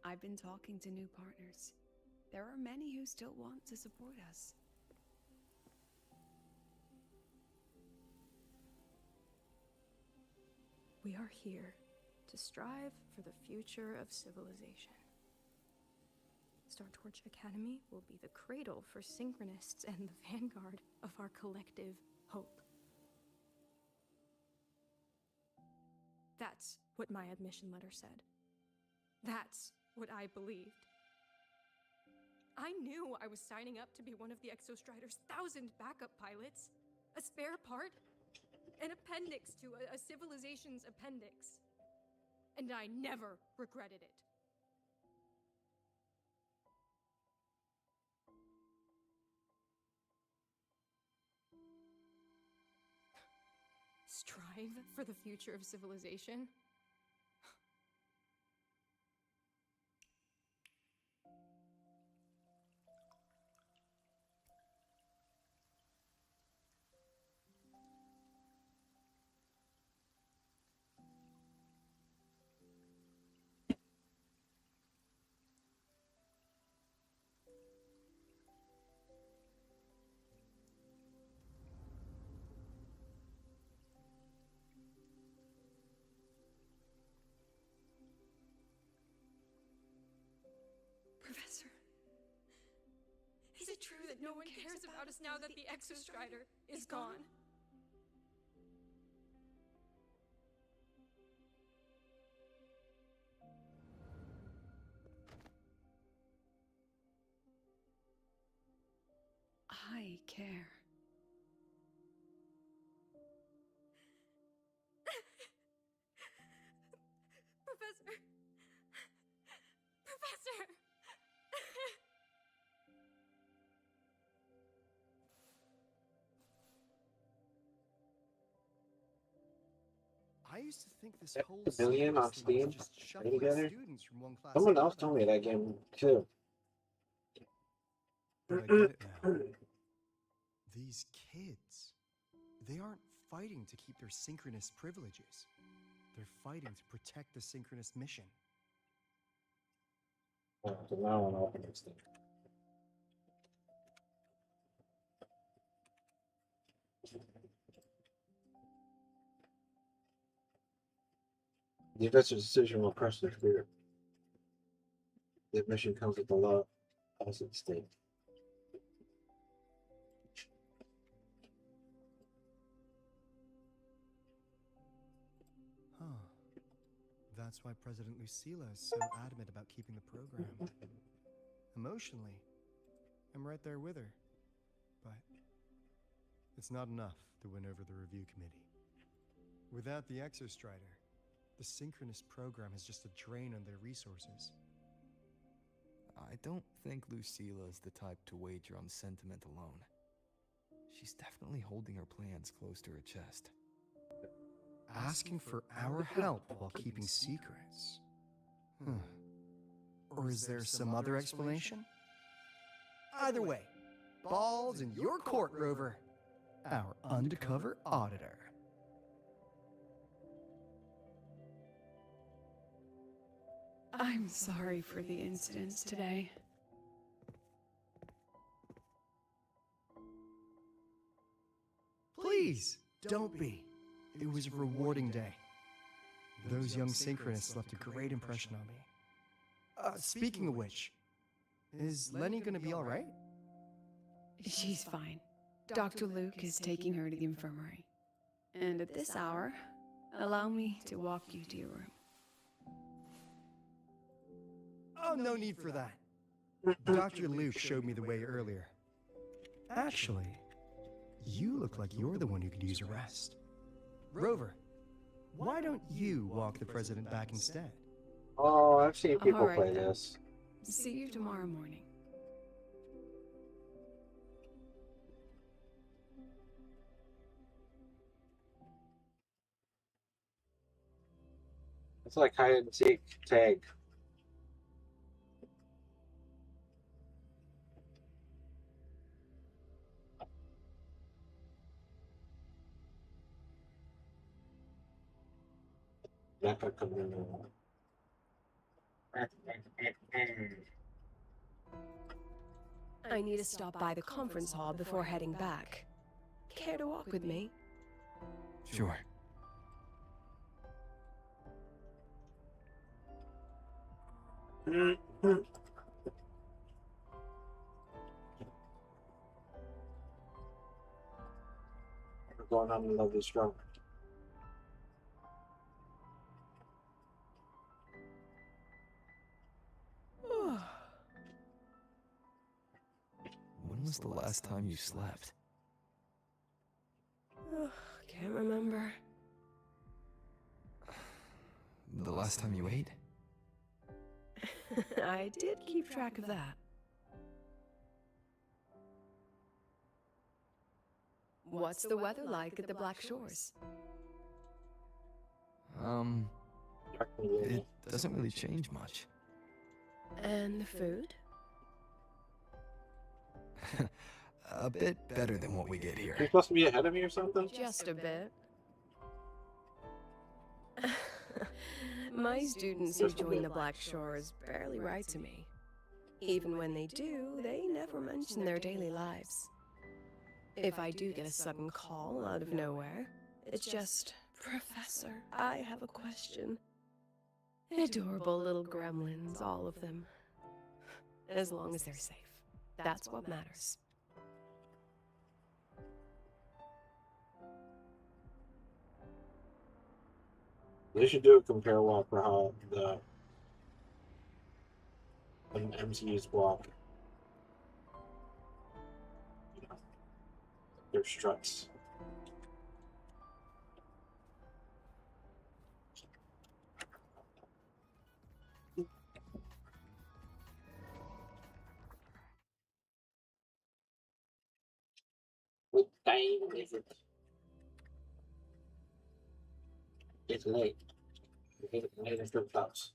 I've been talking to new partners. There are many who still want to support us. We are here to strive for the future of civilization. Star Torch Academy will be the cradle for synchronists and the vanguard of our collective hope. That's what my admission letter said. That's what I believed. I knew I was signing up to be one of the Exostrider's 1,000 backup pilots, a spare part, an appendix to a civilization's appendix. And I never regretted it. Strive for the future of civilization? Professor, is it true that no one cares about us now that the Exostrider is gone? I care. Professor! Professor! I used to think this whole A billion on synchronous thing was Steam. just Are shuffling you together? students from one class Someone to else another. told me that game too. But I get it now. These kids, they aren't fighting to keep their synchronous privileges. They're fighting to protect the synchronous mission. Oh, so now I want to open this thing. The investor's decision will crush their spirit. The admission comes with the law as at stake. Huh. That's why President Lucilla is so adamant about keeping the program. Emotionally, I'm right there with her. But it's not enough to win over the review committee. Without the Exostrider, the synchronous program is just a drain on their resources. I don't think Lucilla is the type to wager on sentiment alone. She's definitely holding her plans close to her chest. Asking for our help while keeping secrets. Or is there some other explanation? Either way, balls in your court, Rover. Our undercover auditor. I'm sorry for the incidents today. Please, don't be. It was a rewarding day. Those young synchronists left a great impression on me. Speaking of which, is Lenny gonna be alright? She's fine. Dr. Luke is taking her to the infirmary. And at this hour, allow me to walk you to your room. Oh, no need for that. Dr. Luke showed me the way earlier. Actually, you look like you're the one who could use a rest. Rover, why don't you walk the president back instead? Oh, I've seen people All right, play then. this. See you tomorrow morning. It's like hide and seek tag. I need to stop by the conference hall before heading back. Care to walk with me? Sure. We're going on a lovely stroke. When was the last time you slept? Can't remember. The last time you ate? I did keep track of that. What's the weather like at the Black Shores? It doesn't really change much. And the food? A bit better than what we get here. You're supposed to be ahead of me or something? Just a bit. My students who join the Black Shores barely write to me. Even when they do, they never mention their daily lives. If I do get a sudden call out of nowhere, it's just, Professor, I have a question. Adorable little gremlins, all of them. As long as they're safe. That's what matters. They should do a compare walk for how the MCUs walk. You know, their struts. What time is it? It's late. We made a strip clubs.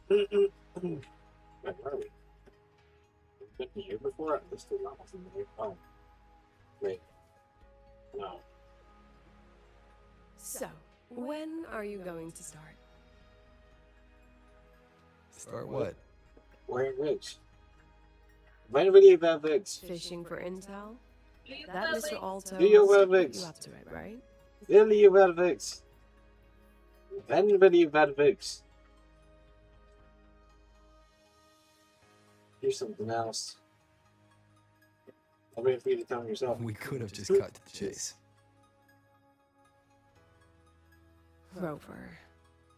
Where are we? We've been here before? This is almost in the way. Oh. Wait. No. So, when are you going to start? Start what? Wearing wigs. When will you wear wigs? Fishing for intel? That Mr. Alto Do you wear put wigs? you up to it, right? Will you wear wigs? When will you wear wigs? Here's something else. I'm waiting for you to tell me yourself. We could have just cut to the chase. Rover,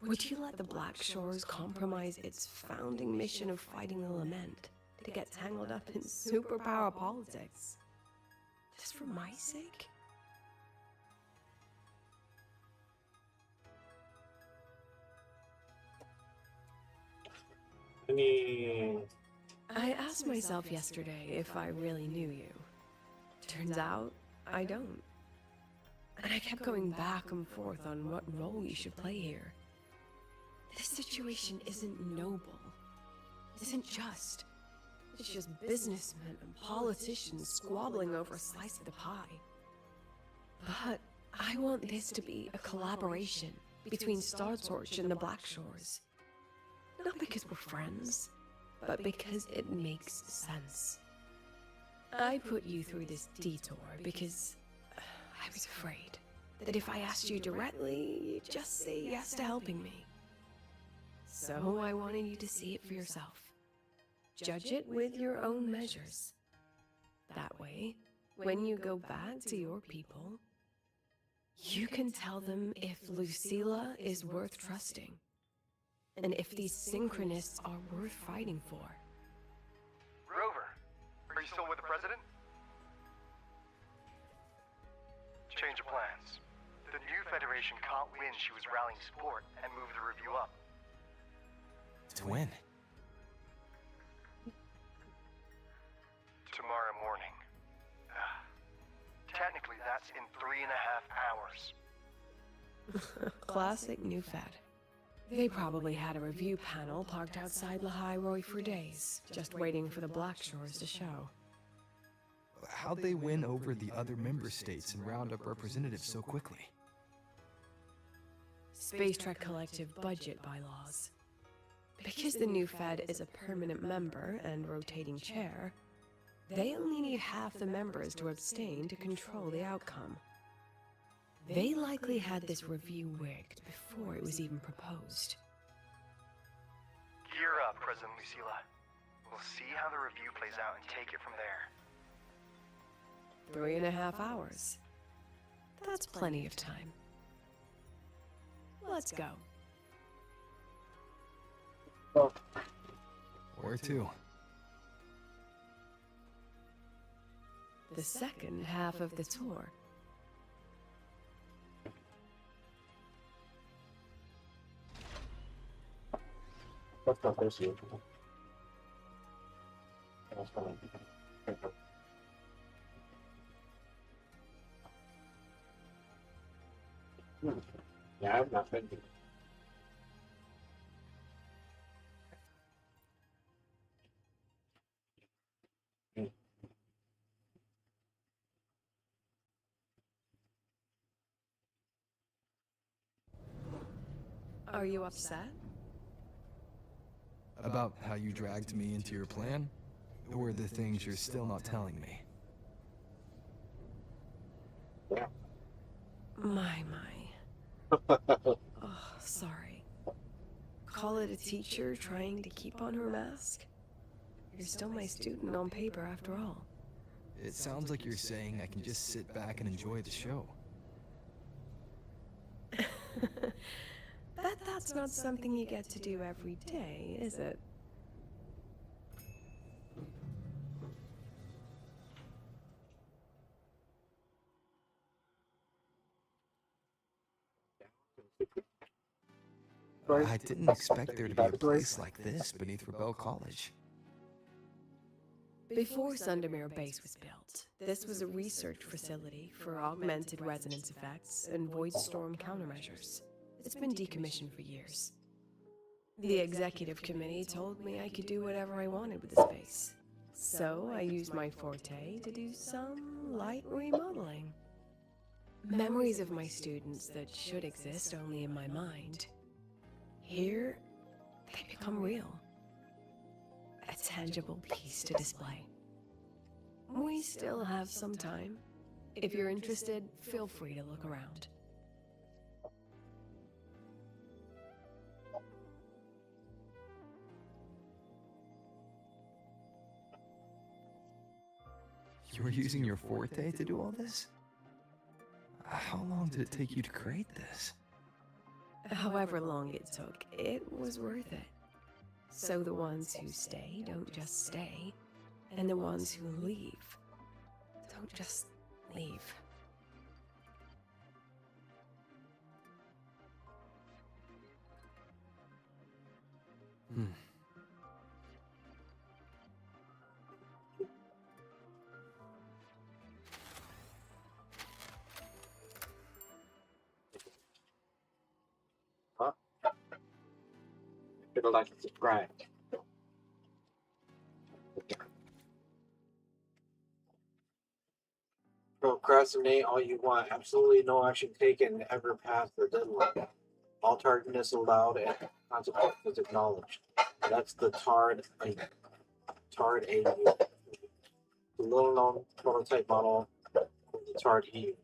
would you let the Black Shores compromise its founding mission of fighting the Lament to get tangled up in superpower politics? Just for my sake? I mean... I asked myself yesterday if I really knew you. Turns out, I don't. And I kept going back and forth on what role you should play here. This situation isn't noble. Isn't just. It's just businessmen and politicians squabbling over a slice of the pie. But I want this to be a collaboration between Star Torch and the Black Shores. Not because we're friends, but because it makes sense. I put you through this detour because I was afraid. that if I asked you directly, you'd just say yes to helping me. So I wanted you to see it for yourself. Judge it with your own measures. That way, when you go back to your people, you can tell them if Lucilla is worth trusting, and if these synchronists are worth fighting for. Rover, are you still with the president? Change of plans. The new Federation caught wind she was rallying support and moved the review up. To when? Tomorrow morning. Technically, that's in 3.5 hours. Classic New Fed. They probably had a review panel parked outside Lahai for days, just waiting for the Black Shores to show. How'd they win over the other member states and round up representatives so quickly? Space Trek Collective budget bylaws. Because the new Fed is a permanent member and rotating chair, they only need half the members to abstain to control the outcome. They likely had this review rigged before it was even proposed. Gear up, President Lucilla. We'll see how the review plays out and take it from there. 3.5 hours. That's plenty of time. Let's go. Where to? The second half of the tour. That's not this year. That's fine. Yeah, I've not been. Are you upset? About how you dragged me into your plan? Or the things you're still not telling me? My. Oh, sorry. Call it a teacher trying to keep on her mask? You're still my student on paper after all. It sounds like you're saying I can just sit back and enjoy the show. That's not something you get to do every day, is it? I didn't expect there to be a place like this beneath Rebel College. Before Sundermere Base was built, this was a research facility for augmented resonance effects and void storm countermeasures. It's been decommissioned for years. The executive committee told me I could do whatever I wanted with the space. So I used my forte to do some light remodeling. Memories of my students that should exist only in my mind. Here, they become real. A tangible piece to display. We still have some time. If you're interested, feel free to look around. You were using your forte to do all this? How long did it take you to create this? However long it took, it was worth it. So the ones who stay don't just stay, and the ones who leave don't just leave. Huh? Hit a like and subscribe. Procrastinate all you want. Absolutely no action taken ever past the deadline. All tardiness allowed and consequences acknowledged. That's the Tard AU. The little known prototype model of the Tard EU.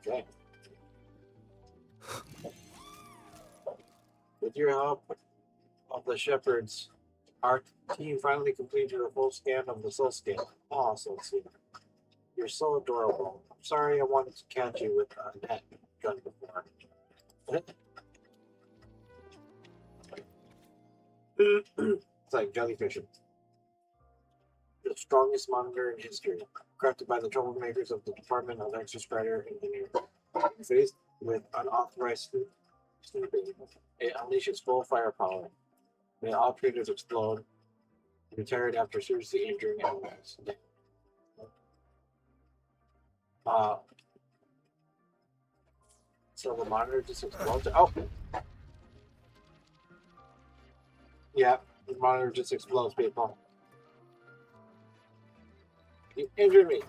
Okay. With your help of the shepherds, our team finally completed a full scan of the soul scan. Oh, so sweet. You're so adorable. I'm sorry I wanted to catch you with a net gun before. It's like jellyfishing. The strongest monitor in history, crafted by the troublemakers of the Department of Exostrider Engineering. Faced with unauthorized snooping, it unleashes full firepower. May all traders explode. Retired after seriously injuring animals. So the monitor just explodes. Oh! Yeah, the monitor just explodes, people. You injured me.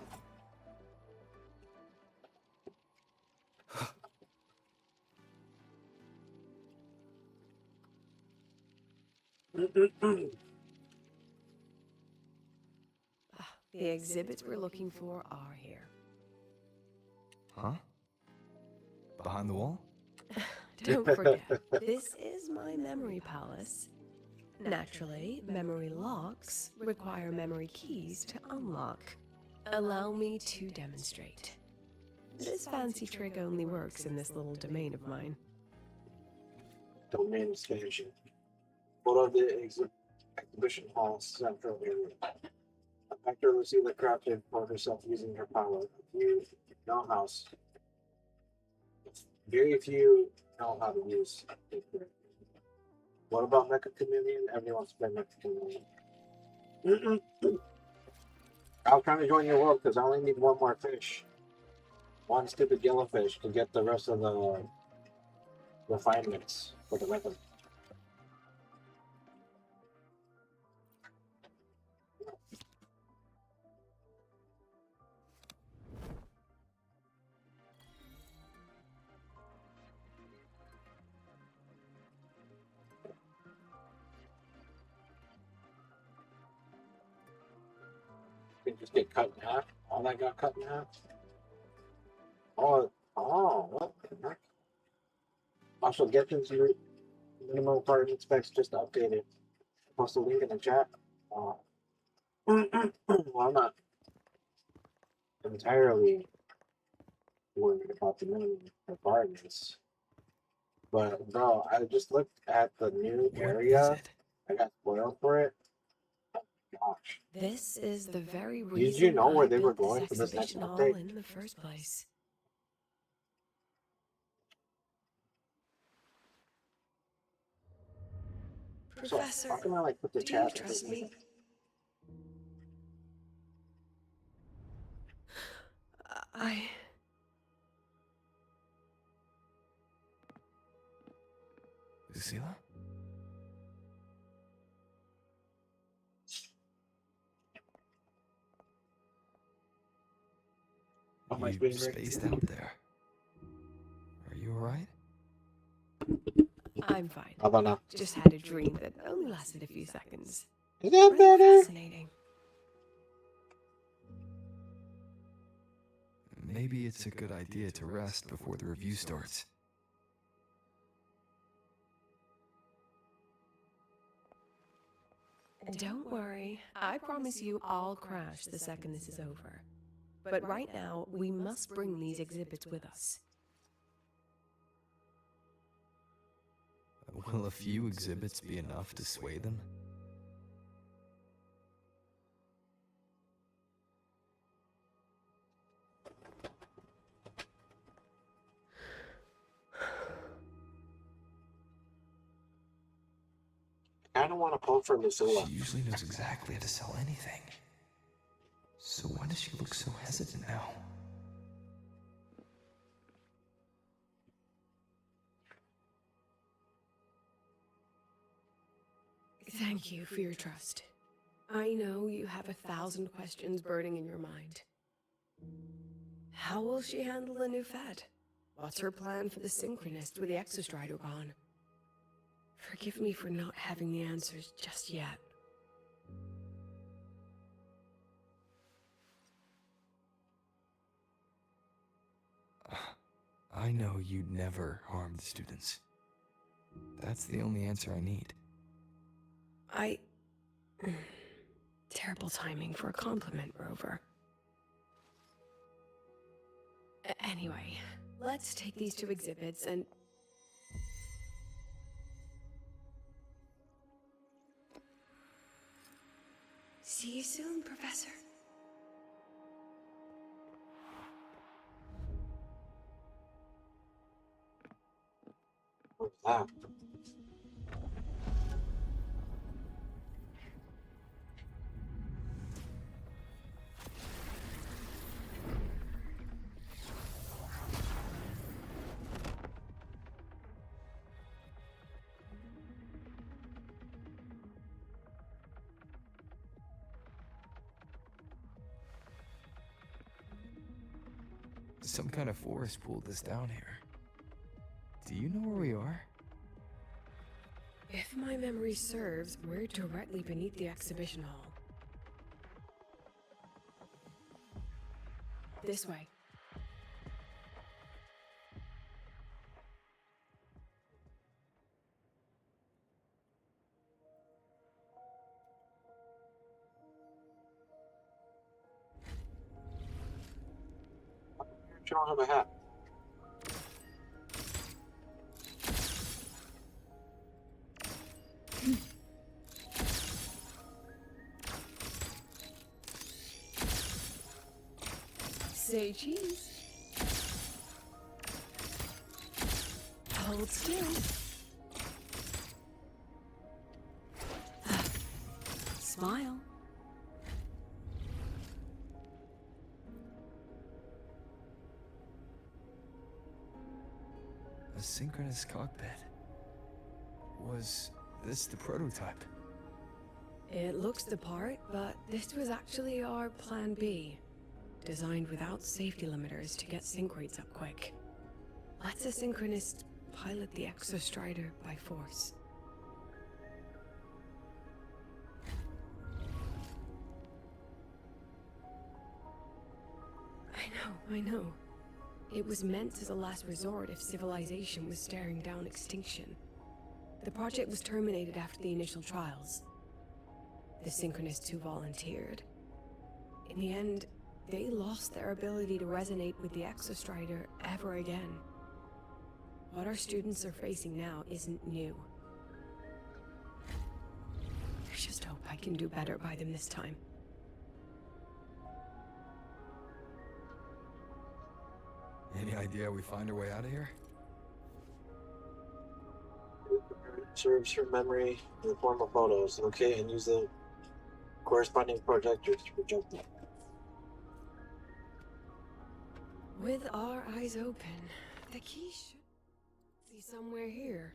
The exhibits we're looking for are here. Huh? Behind the wall? Don't forget, this is my memory palace. Naturally, memory locks require memory keys to unlock. Allow me to demonstrate. This fancy trick only works in this little domain of mine. Domain expansion. Photo of the exhibition hall central area. Actor Lucilla crafted for herself using her power. You know house. Very few know how to use it. What about Mecha Chameleon? Everyone's been Mecha Chameleon. I'm trying to join your world because I only need one more fish. One stupid yellowfish to get the rest of the refinements for the weapon. You can just get cut in half. All that got cut in half. Oh, what the heck? Also, Genshin's minimum requirement specs just updated. Post a link in the chat. Well, I'm not entirely worried about the minimum requirements. But, bro, I just looked at the new area. I got spoiled for it. Oh, gosh. This is the very reason Did you know where I they were built going for this next exhibition hall update? in the first place. So, how can I, like, put the do you chat trust in here? me? Lucilla? You spaced out there. Are you alright? I'm fine. How about now? Just had a dream that only lasted a few seconds. Is that Really better? fascinating. Maybe it's a good idea to rest before the review starts. Don't worry. I promise you I'll crash the second this is over. But right now, we must bring these exhibits with us. Will a few exhibits be enough to sway them? I don't want to pull for Lucilla. She usually knows exactly how to sell anything. So why does she look so hesitant now? Thank you for your trust. I know you have 1,000 questions burning in your mind. How will she handle the new Fed? What's her plan for the Synchronist with the Exostrider gone? Forgive me for not having the answers just yet. I know you'd never harm the students. That's the only answer I need. Terrible timing for a compliment, Rover. Anyway, let's take these two exhibits and... See you soon, Professor. What's that? Some kind of force pulled us down here. Do you know where we are? If my memory serves, we're directly beneath the exhibition hall. This way. You don't have a hat. Say cheese. Hold still. Smile. A synchronous cockpit. Was this the prototype? It looks the part, but this was actually our plan B. Designed without safety limiters to get sync rates up quick. Let's a synchronist pilot the Exostrider by force. I know. It was meant as a last resort if civilization was staring down extinction. The project was terminated after the initial trials. The synchronists who volunteered. In the end, they lost their ability to resonate with the Exostrider ever again. What our students are facing now isn't new. I just hope I can do better by them this time. Any idea we find our way out of here? Serves her memory in the form of photos. Okay, and use the corresponding projectors to project them. With our eyes open, the key should be somewhere here.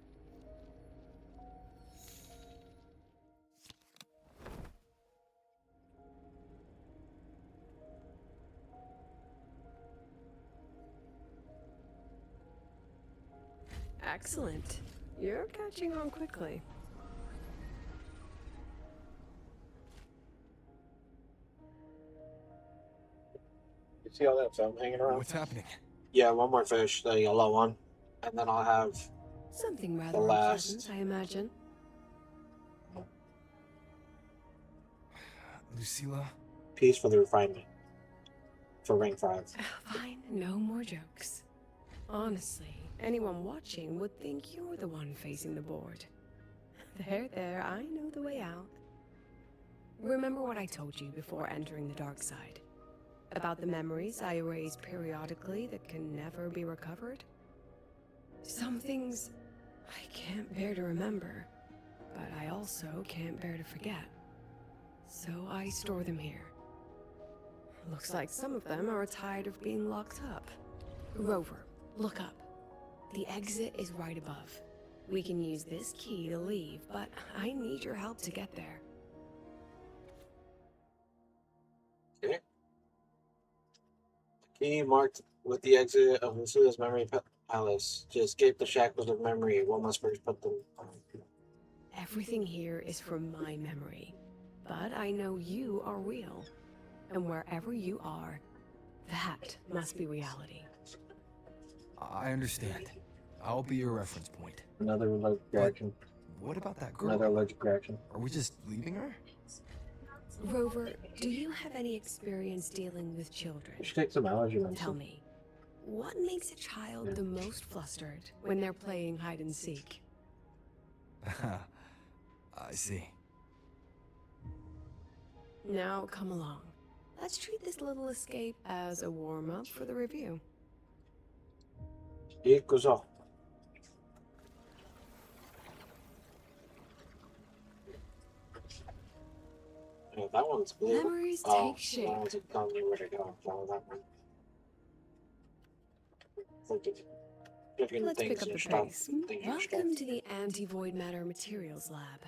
Excellent. You're catching on quickly. You see all that film hanging around? What's happening? Yeah, one more fish, the yellow one. And then I'll have Something rather the last. unpleasant, I imagine. Lucilla? Piece for the refinement. For rank 5. Fine, no more jokes. Honestly, anyone watching would think you're the one facing the board. There, I know the way out. Remember what I told you before entering the dark side? About the memories I erase periodically that can never be recovered? Some things I can't bear to remember, but I also can't bear to forget. So I store them here. Looks like some of them are tired of being locked up. Rover, look up. The exit is right above. We can use this key to leave, but I need your help to get there. Okay. Key marked with the exit of Lucilla's memory palace. To escape the shackles of memory, one must first put them on. Everything here is from my memory, but I know you are real. And wherever you are, that must be reality. I understand. I'll be your reference point. Another allergic reaction. What about that girl? Another allergic reaction. Are we just leaving her? Rover, do you have any experience dealing with children? You should take some allergy medicine. Tell me, what makes a child the most flustered when they're playing hide and seek? I see. Now, come along. Let's treat this little escape as a warm-up for the review. It goes off. Yeah, that one's blue. Memories Oh, take shape. that one's telling me where to go. Follow that one. Let's pick up the pace. Welcome to the Anti-Void Matter Materials Lab.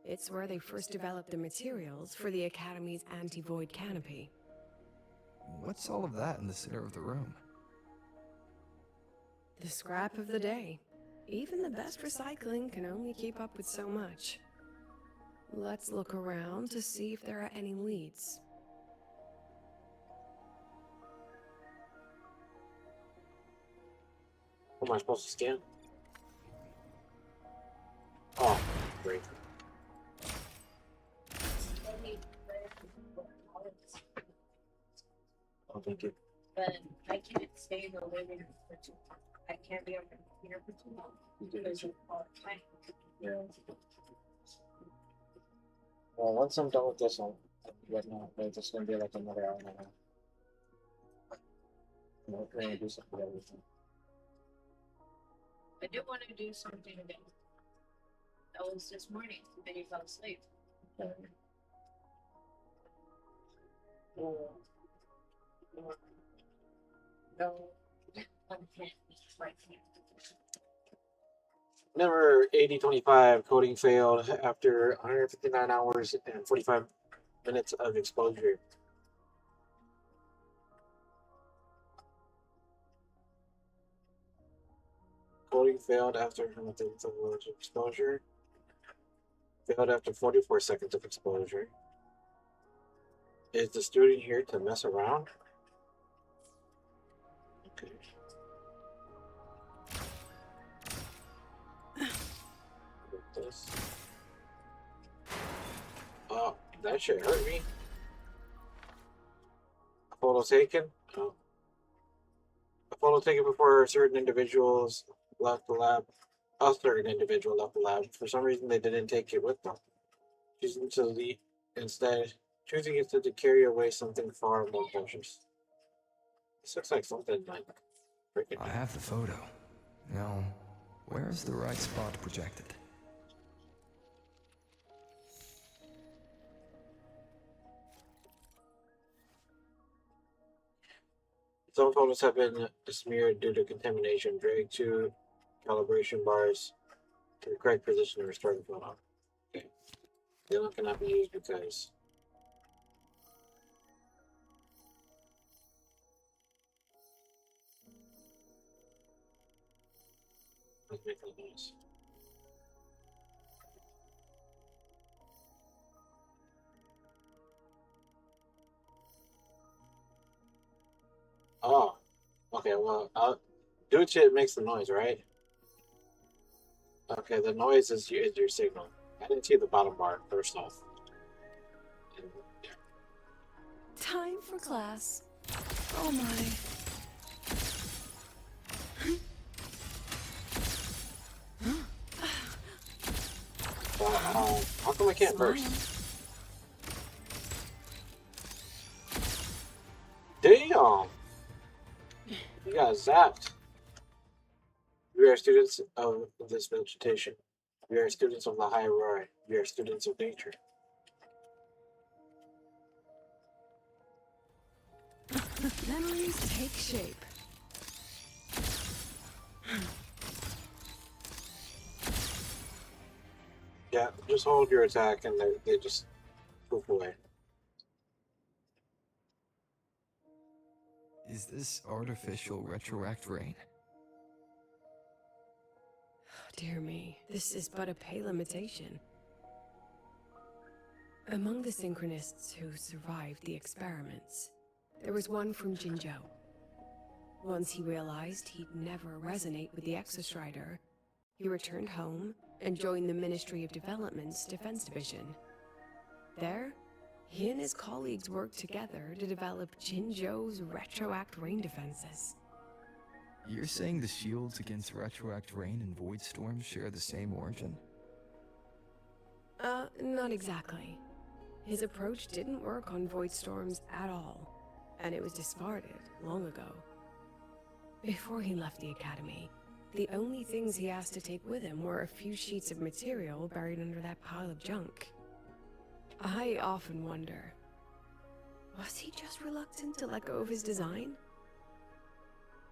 It's where they first developed the materials for the Academy's anti-void canopy. What's all of that in the center of the room? The scrap of the day. Even the best recycling can only keep up with so much. Let's look around to see if there are any leads. What am I supposed to scan? Oh, great. Oh, thank you. But I can't stay in the living room for too long. I can't be on the computer for too long. Because you're all the time. Yeah. Well, once I'm done with this one, right now, it's just gonna be like another hour and a half. We're gonna do something with everything. I do want to do something again. That was this morning, then you fell asleep. No. Number 8025, coding failed after 159 hours and 45 minutes of exposure. Coding failed after 100 minutes of exposure. Failed after 44 seconds of exposure. Is the student here to mess around? Okay. This. Oh, that shit hurt me. A photo taken? Oh. A photo taken before certain individuals left the lab. A certain individual left the lab. For some reason, they didn't take it with them. Choosing instead to carry away something far more precious. This looks like something like freaking. I have the photo. Now, where is the right spot projected? Some photos have been smeared due to contamination. Drag two calibration bars to the correct position to restore the photo. Okay. They cannot be used because let's make that noise. Oh, okay. Well, do shit makes the noise, right? Okay, the noise is your signal. I didn't see the bottom bar first off. Time for class. Oh my. How come I can't burst? Damn! You got zapped. We are students of this vegetation. We are students of the high roar. We are students of nature. Memories take shape. Yeah, just hold your attack and they just poof away. Is this artificial retroact rain? Dear me, this is but a pale imitation. Among the synchronists who survived the experiments, there was one from Jinzhou. Once he realized he'd never resonate with the Exostrider, he returned home and joined the Ministry of Development's Defense Division. There, he and his colleagues worked together to develop Jinzhou's Retroact rain defenses. You're saying the shields against Retroact Rain and Void Storm share the same origin? Not exactly. His approach didn't work on Void Storms at all, and it was discarded long ago. Before he left the Academy, the only things he asked to take with him were a few sheets of material buried under that pile of junk. I often wonder, was he just reluctant to let go of his design?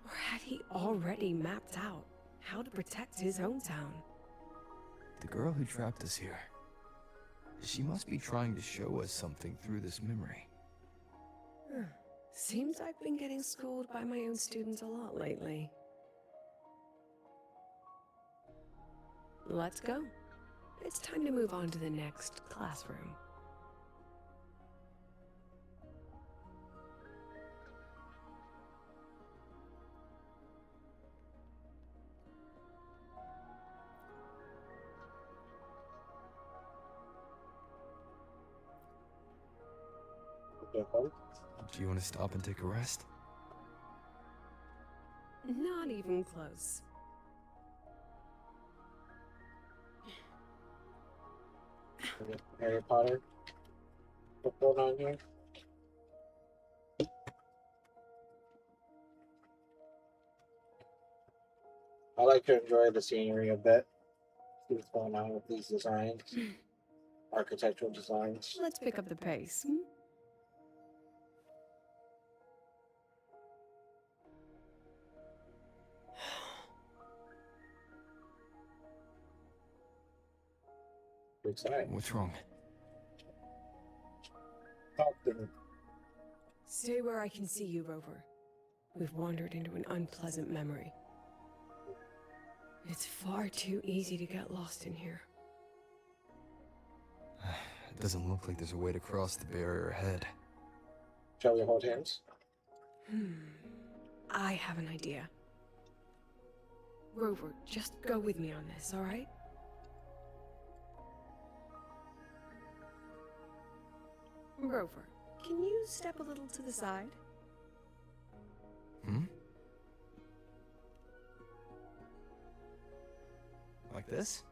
Or had he already mapped out how to protect his hometown? The girl who trapped us here. She must be trying to show us something through this memory. Seems I've been getting schooled by my own students a lot lately. Let's go. It's time to move on to the next classroom. Do you want to stop and take a rest? Not even close. Harry Potter. What's going on here? I like to enjoy the scenery a bit. See what's going on with these designs. Architectural designs. Let's pick up the pace. What's wrong? Stay where I can see you, Rover. We've wandered into an unpleasant memory. It's far too easy to get lost in here. It doesn't look like there's a way to cross the barrier ahead. Shall we hold hands? I have an idea. Rover, just go with me on this, alright? Rover, can you step a little to the side? Like this?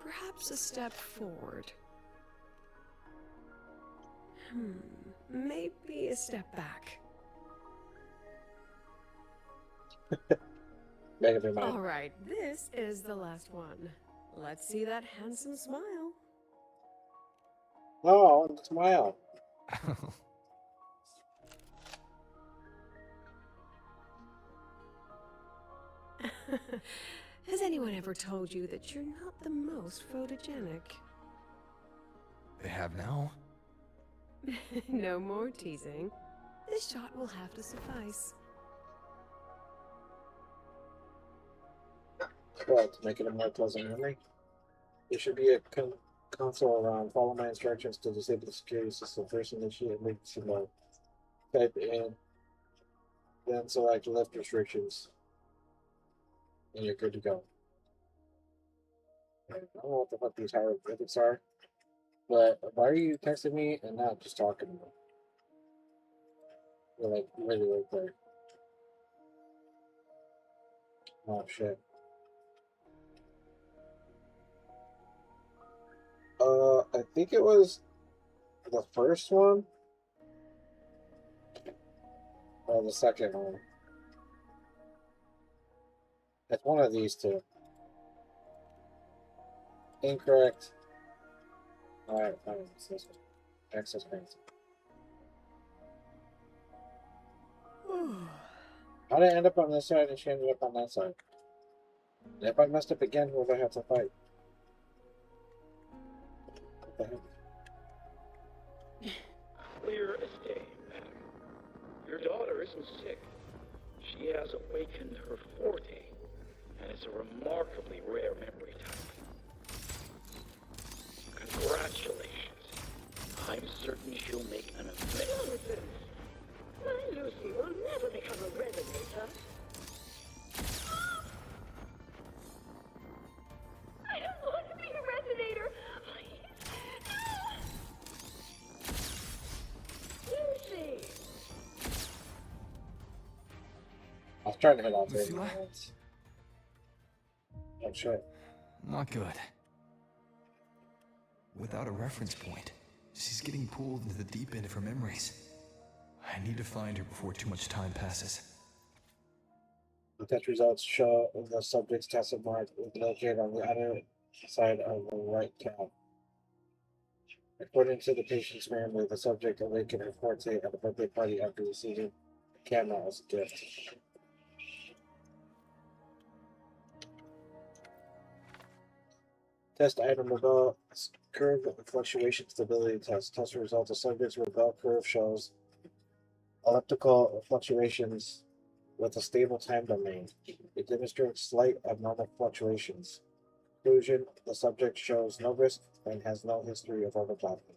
Perhaps a step forward. Maybe a step back. Alright, this is the last one. Let's see that handsome smile. Oh, smile. Has anyone ever told you that you're not the most photogenic? They have now? No more teasing. This shot will have to suffice. What, to make it a more pleasant memory? There should be a console around. Follow my instructions to disable the security system. First initiate emergency mode. Type in, then select lift restrictions. And you're good to go. I don't know what the fuck these hieroglyphics are, but why are you texting me and not just talking to me? You're like really right there. Oh shit. I think it was the first one or the second one. It's one of these two. Incorrect. Alright, fine. It's this one. Access points. How did I end up on this side and she ended up on that side? And if I messed up again, who would I have to fight? What the heck? Clear as day, madam. Your daughter isn't sick. She has awakened her forte, and it's a remarkably rare memory type. Congratulations. I'm certain she'll make an amazing. My Lucy will never become Trying to head out there. Lucilla? Oh shit. Not good. Without a reference point, she's getting pulled into the deep end of her memories. I need to find her before too much time passes. The test results show the subject's tacit mark is located on the outer side of the right calf. According to the patient's memory, the subject awakened her forte at a birthday party after receiving a camera as a gift. Test item Rebel curve fluctuation stability test. Test results: the subject's Rebel curve shows elliptical fluctuations with a stable time domain. It demonstrates slight abnormal fluctuations. Conclusion: the subject shows no risk and has no history of overclocking.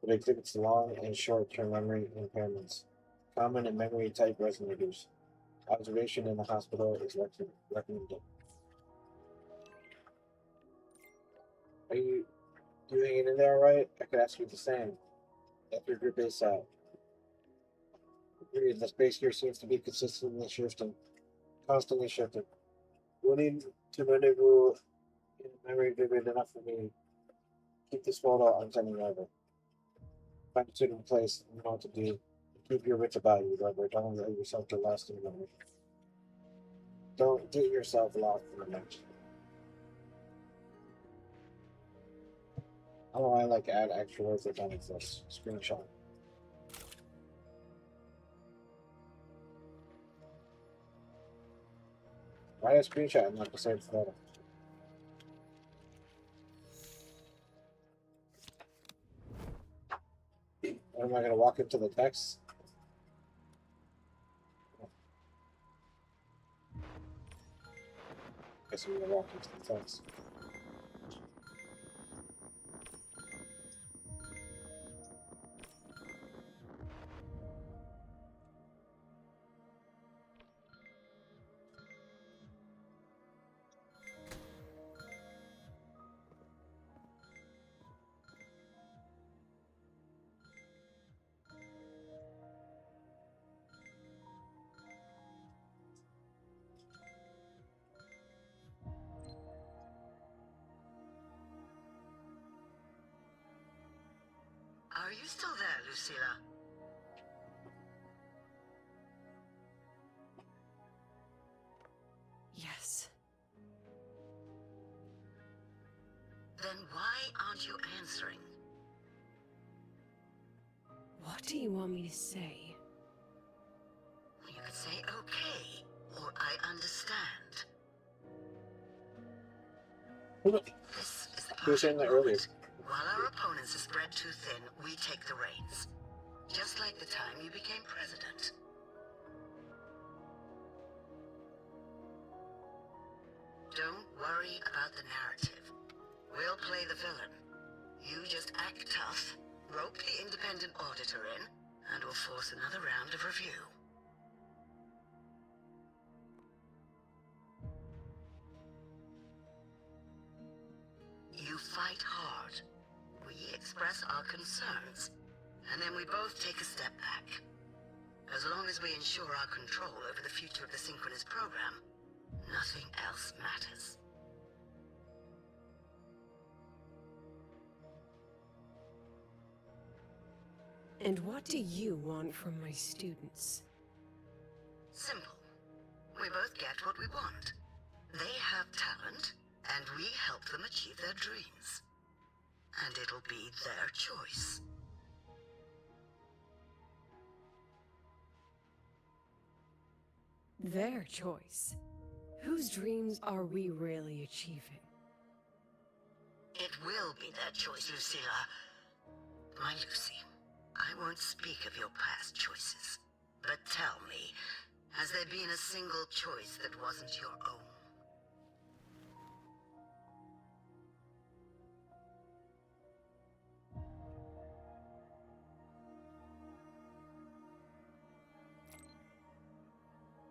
It exhibits long and short-term memory impairments, common in memory type resonators. Observation in the hospital is recommended. Are you doing it in there all right? I could ask you the same. After your group is out. Agreed, the space here seems to be constantly shifting. Willing to maneuver in memory vivid enough for me. Keep this photo I'm sending over. Find a suitable place and you know what to do. Keep your wits about you, Robert. Don't let yourself get lost in the memory. Don't get yourself lost in the memory. I don't know why I like add extra words that don't exist. Screenshot. Write a screenshot and not the same photo. Or am I going to walk into the text? Guess I'm going to walk into the text. Are you still there, Lucilla? Yes. Then why aren't you answering? What do you want me to say? You could say okay, or I understand. This is the Who was saying that earlier? While our opponents are spread too thin, we take the reins. Just like the time you became president. Don't worry about the narrative. We'll play the villain. You just act tough, rope the independent auditor in, and we'll force another round of review. You fight hard. We express our concerns, and then we both take a step back. As long as we ensure our control over the future of the Synchronous program, nothing else matters. And what do you want from my students? Simple. We both get what we want. They have talent, and we help them achieve their dreams. And it'll be their choice. Their choice. Whose dreams are we really achieving? It will be their choice, Lucilla. My Lucy, I won't speak of your past choices. But tell me, has there been a single choice that wasn't your own?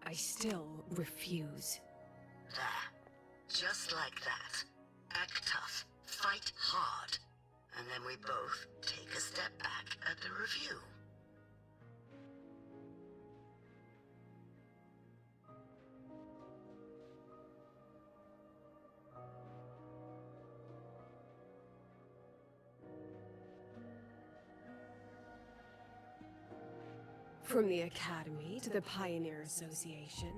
I still refuse. There. Just like that. Act tough, fight hard, and then we both take a step back at the review. From the Academy to the Pioneer Association,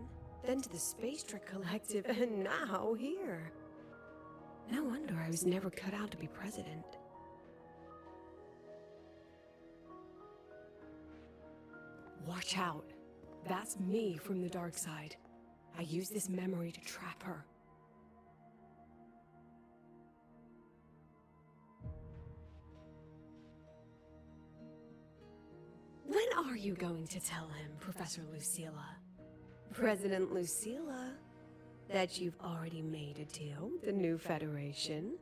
then to the Space Trek Collective, and now here. No wonder I was never cut out to be president. Watch out. That's me from the dark side. I use this memory to trap her. When are you going to tell him, Professor Lucilla? President Lucilla? That you've already made a deal with the new Federation?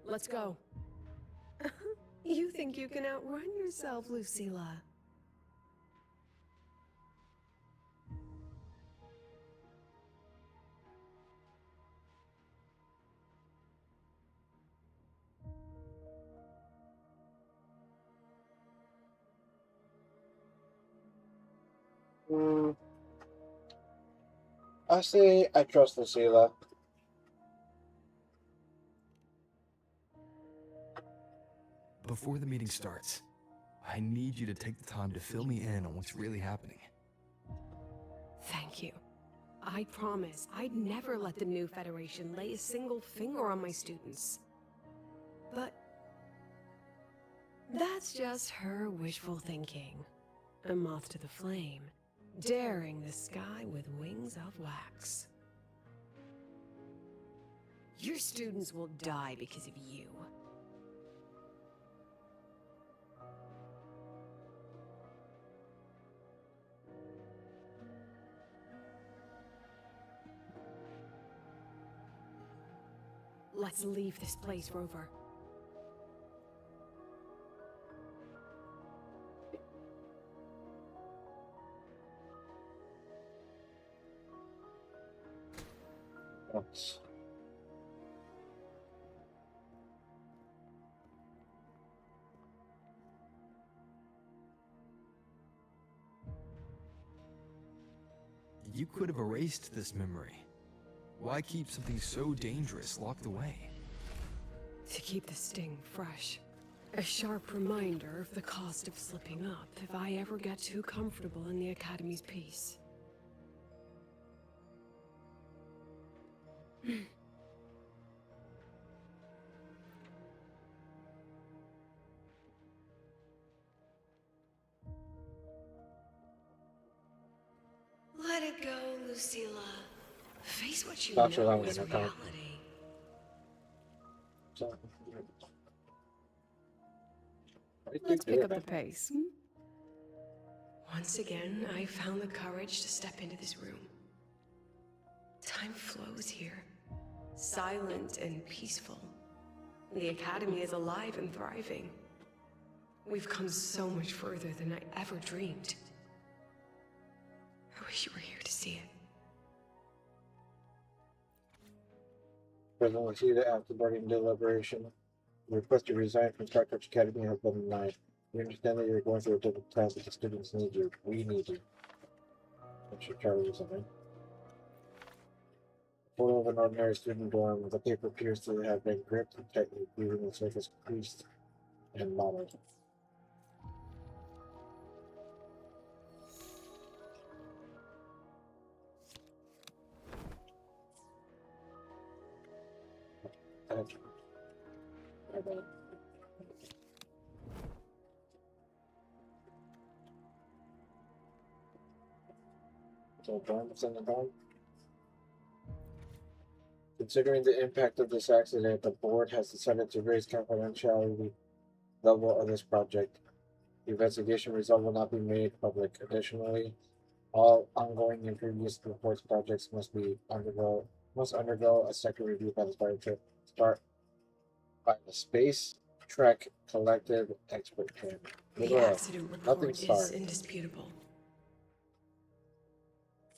Let's go. You think you can outrun yourself, Lucilla? I say I trust Lucilla. Before the meeting starts, I need you to take the time to fill me in on what's really happening. Thank you. I promise I'd never let the new Federation lay a single finger on my students. But that's just her wishful thinking. A moth to the flame, daring the sky with wings of wax. Your students will die because of you. Let's leave this place, Rover. Oops. You could have erased this memory. Why keep something so dangerous locked away? To keep the sting fresh. A sharp reminder of the cost of slipping up if I ever get too comfortable in the Academy's peace. Let it go, Lucilla. Face what you That's what know I'm is gonna reality. Let's pick up the pace. Once again, I found the courage to step into this room. Time flows here. Silent and peaceful. The Academy is alive and thriving. We've come so much further than I ever dreamed. I wish you were here to see it. President Lucilla, after boarding deliberation, the request to resign from Star Trek Academy has been denied. We understand that you're going through a difficult time, but the students need you. We need you. I should try to do something. Photo of an ordinary student dorm. The paper appears to have been gripped and tightly, leaving the surface creased and mottled. So dorms in the dorm. Considering the impact of this accident, the board has decided to raise confidentiality level of this project. The investigation result will not be made public. Additionally, all ongoing and previous reports projects must undergo a second review by the Space Trek Collective Expert Panel. The accident report is indisputable.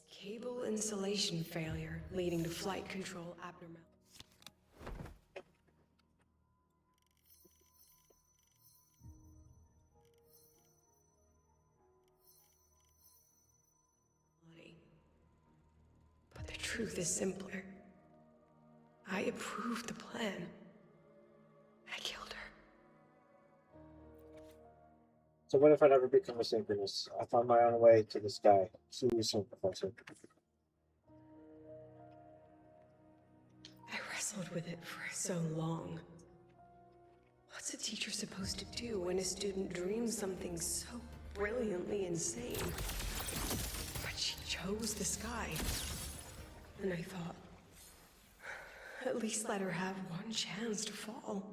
Cable insulation failure leading to flight control abnormal. truth is simpler. I approved the plan. I killed her. So what if I never become a synchronous? I find my own way to the sky. See you soon, Professor. I wrestled with it for so long. What's a teacher supposed to do when a student dreams something so brilliantly insane? But she chose the sky. And I thought, at least let her have one chance to fall.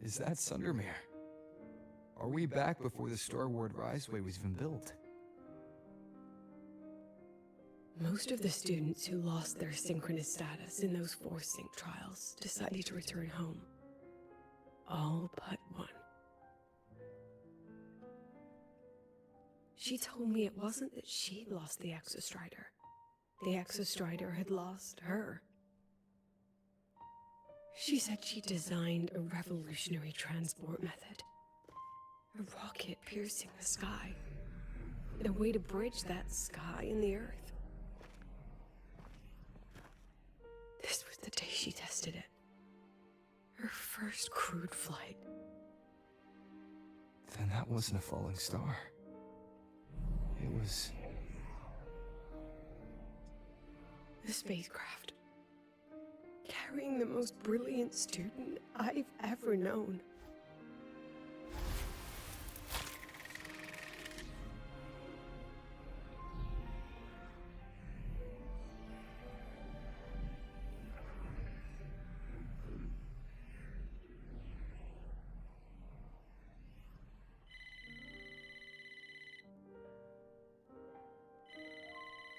Is that Sundermere? Are we back before the Star Ward Riseway was even built? Most of the students who lost their synchronous status in those forced sync trials decided to return home. All but one. She told me it wasn't that she'd lost the Exostrider. The Exostrider had lost her. She said she designed a revolutionary transport method. A rocket piercing the sky. A way to bridge that sky and the Earth. This was the day she tested it. Her first crewed flight. Then that wasn't a falling star. It was... a spacecraft. Carrying the most brilliant student I've ever known.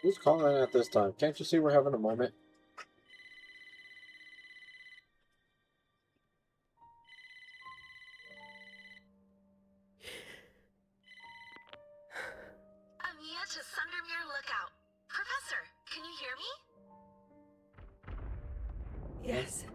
Who's calling at this time? Can't you see we're having a moment? Amiya to Sundermere Lookout. Professor, can you hear me? Yes.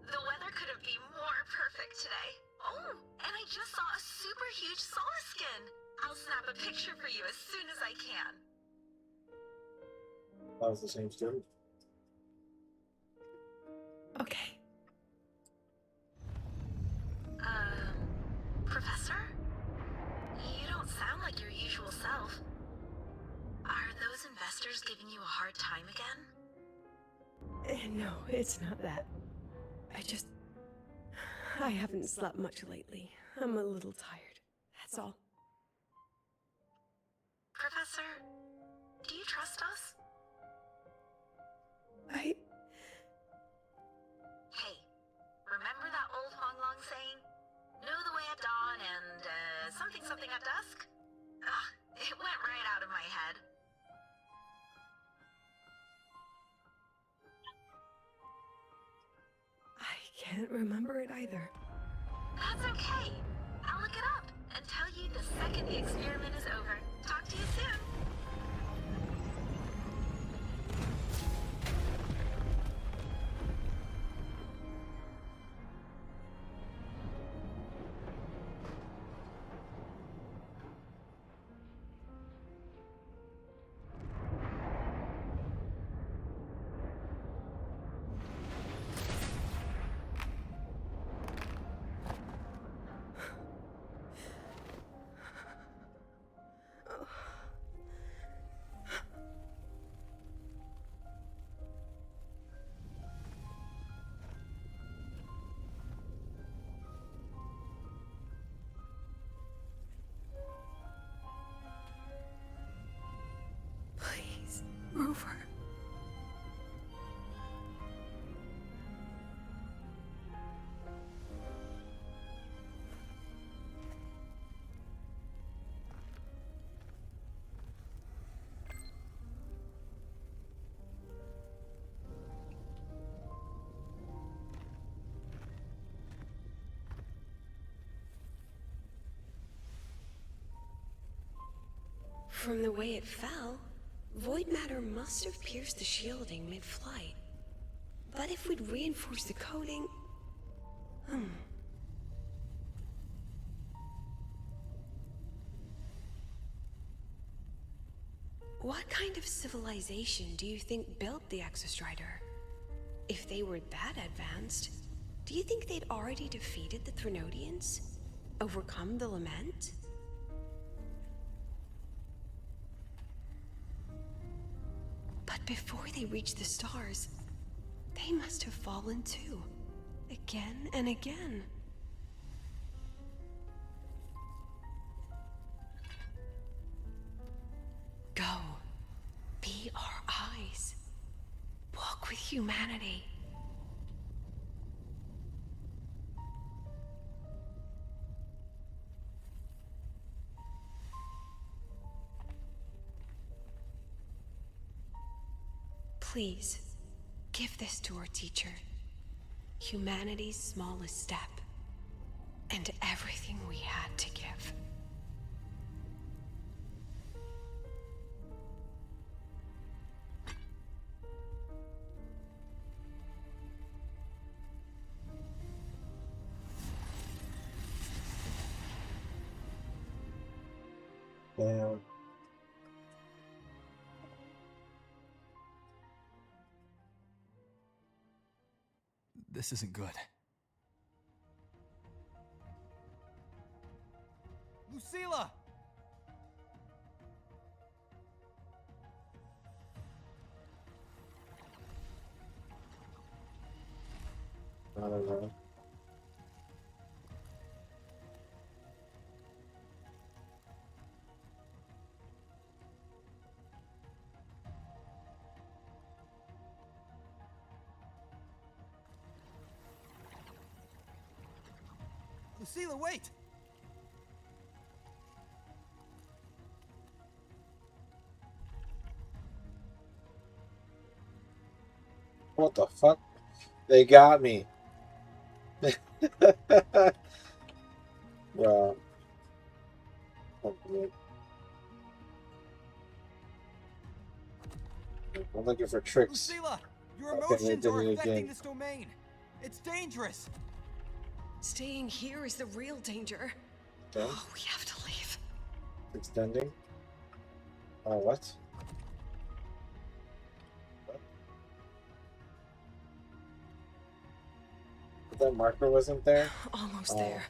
The weather couldn't be more perfect today. Oh, and I just saw a super huge solar skin. I'll snap a picture for you as soon as I can. That was the same student. Okay. Professor? You don't sound like your usual self. Are those investors giving you a hard time again? No, it's not that. I haven't slept much lately. I'm a little tired. That's all. Professor, do you trust us? I... Hey, remember that old Honglong saying? Know the way at dawn and, something at dusk? Ugh, it went right out of my head. I can't remember it either. That's okay. I'll look it up and tell you the second the experiment is over. Talk to you soon. From the way it fell, void matter must have pierced the shielding mid-flight. But if we'd reinforced the coating... What kind of civilization do you think built the Exostrider? If they were that advanced, do you think they'd already defeated the Threnodians? Overcome the Lament? But before they reached the stars, they must have fallen too. Again and again. Go. Be our eyes. Walk with humanity. Please, give this to our teacher. Humanity's smallest step. And everything we had to give. Damn. This isn't good. Lucilla! I don't know. Lucilla, wait! What the fuck? They got me. Bro. Oh, good. I'm looking for tricks. Lucilla, your Okay, emotions they are did it affecting again. this domain. It's dangerous. Staying here is the real danger. Okay. Oh, we have to leave. Extending. What? That marker wasn't there? Almost there.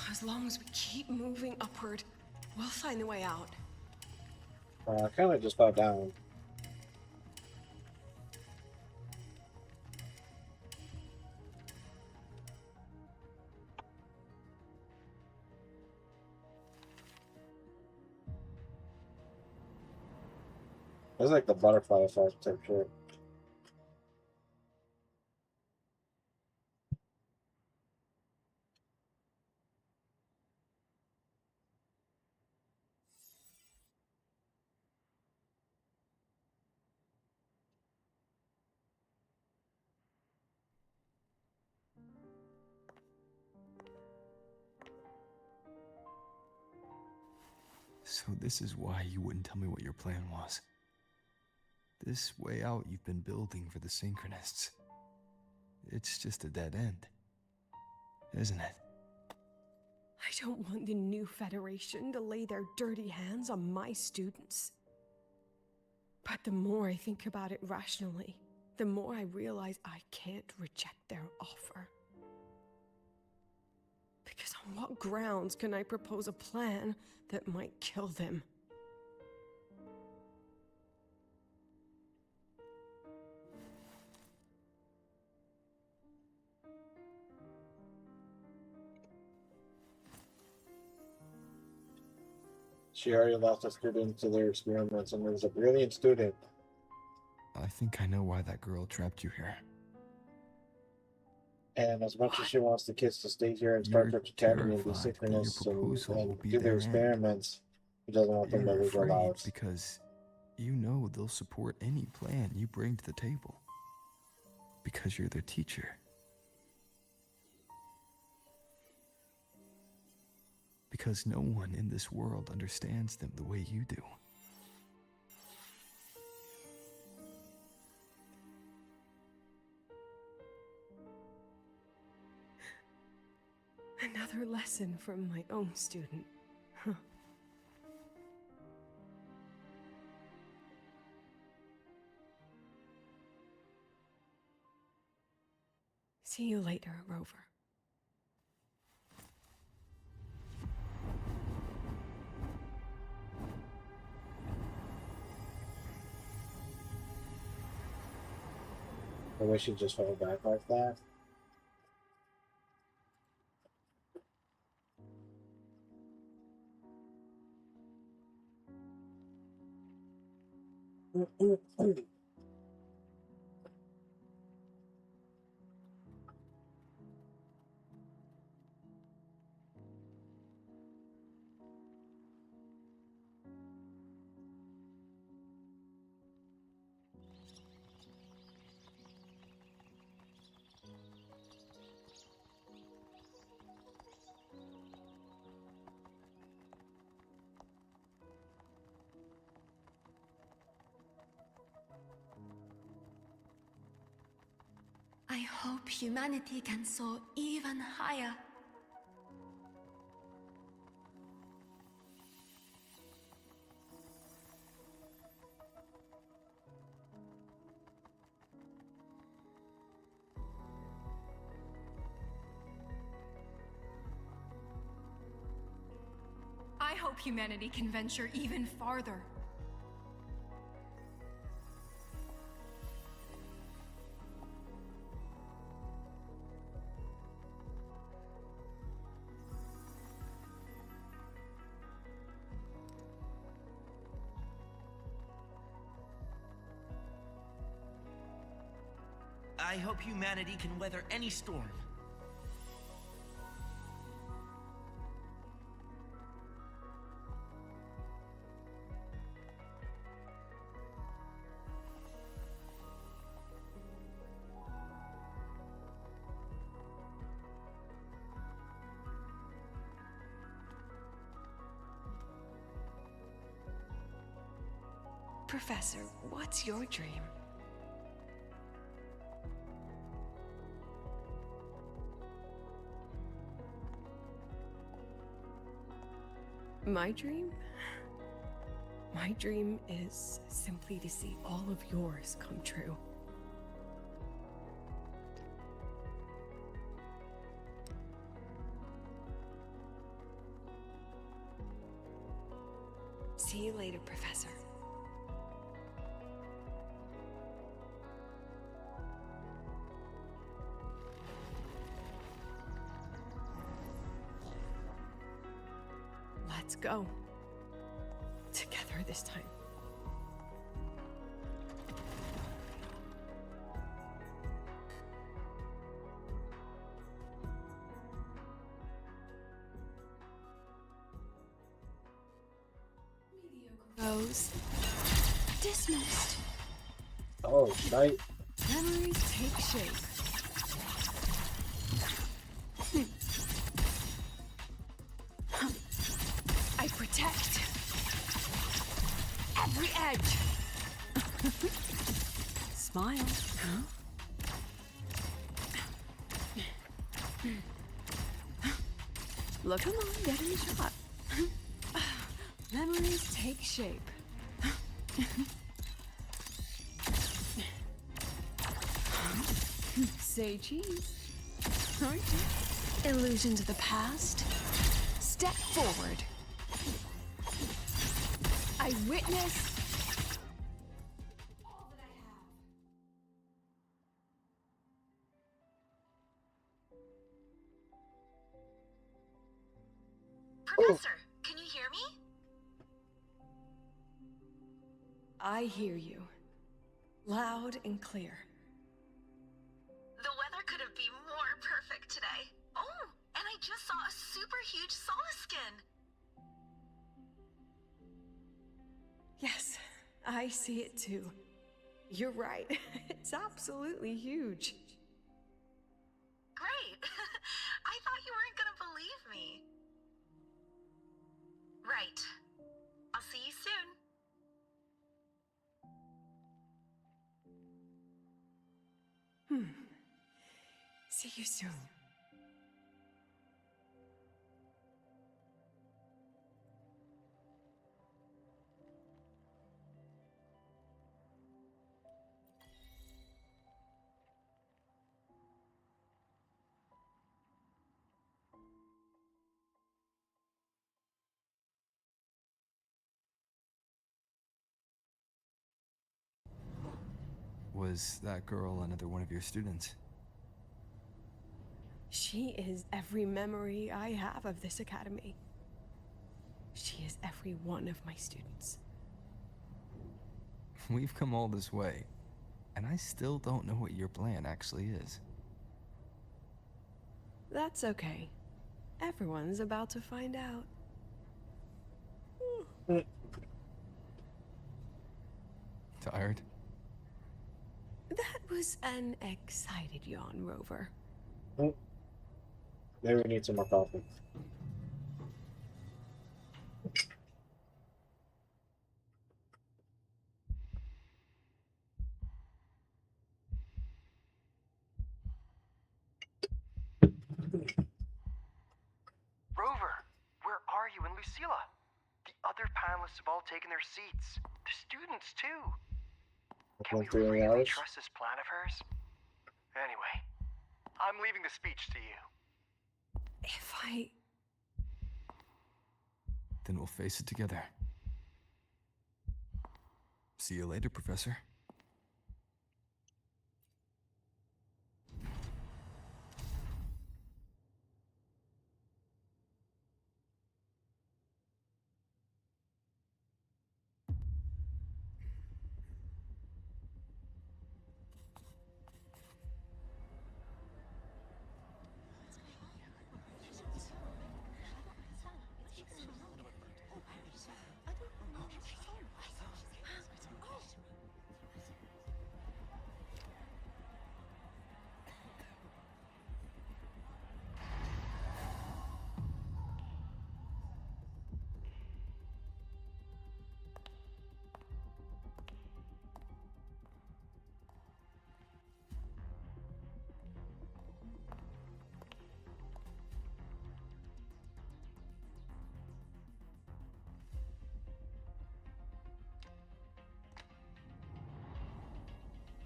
As long as we keep moving upward, we'll find the way out. I kind of just fell down. It's like the butterfly effect type shit. So this is why you wouldn't tell me what your plan was. This way out you've been building for the Synchronists. It's just a dead end, isn't it? I don't want the new Federation to lay their dirty hands on my students. But the more I think about it rationally, the more I realize I can't reject their offer. Because on what grounds can I propose a plan that might kill them? She already lost a student to their experiments, and it was a brilliant student. I think I know why that girl trapped you here. And as much as she wants the kids to stay here in Star Trek Academy and be synchronous and do their experiments, he doesn't want them to You're lose their afraid lives. because you know they'll support any plan you bring to the table. Because you're their teacher. because no one in this world understands them the way you do. Another lesson from my own student. Huh. See you later, Rover. I wish he just fell back like that. I hope humanity can soar even higher. I hope humanity can venture even farther. I hope humanity can weather any storm. Professor, what's your dream? My dream? My dream is simply to see all of yours come true. See you later, Professor. Let's go. Together this time. Rose. Dismissed. Oh, night. Memories take shape. I protect every edge. Smile. Huh? Look, come on, get in the shot. Memories take shape. Say cheese. Illusions of the past. Step forward. I witness. Professor, can you hear me? I hear you. Loud and clear. The weather couldn't be more perfect today. Oh, and I just saw a super huge Solaskin. Yes, I see it too. You're right. It's absolutely huge. Great. I thought you weren't gonna believe me. Great. I'll see you soon. See you soon. Was that girl another one of your students? She is every memory I have of this academy. She is every one of my students. We've come all this way, and I still don't know what your plan actually is. That's okay. Everyone's about to find out. Tired? That was an excited yawn, Rover. Maybe we need some more coffee. Rover, where are you? And Lucilla? The other panelists have all taken their seats. The students, too. Can we really trust this plan of hers? Anyway, I'm leaving the speech to you. Then we'll face it together. See you later, Professor.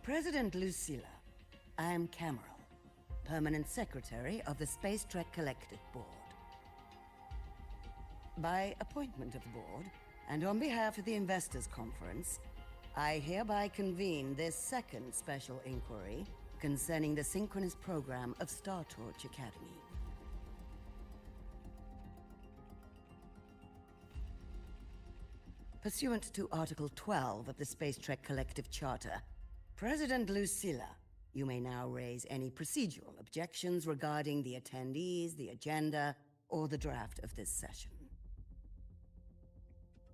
President Lucilla, I am Cameron, Permanent Secretary of the Space Trek Collective Board. By appointment of the board, and on behalf of the Investors Conference, I hereby convene this second special inquiry concerning the synchronous program of Star Torch Academy. Pursuant to Article 12 of the Space Trek Collective Charter, President Lucilla, you may now raise any procedural objections regarding the attendees, the agenda, or the draft of this session.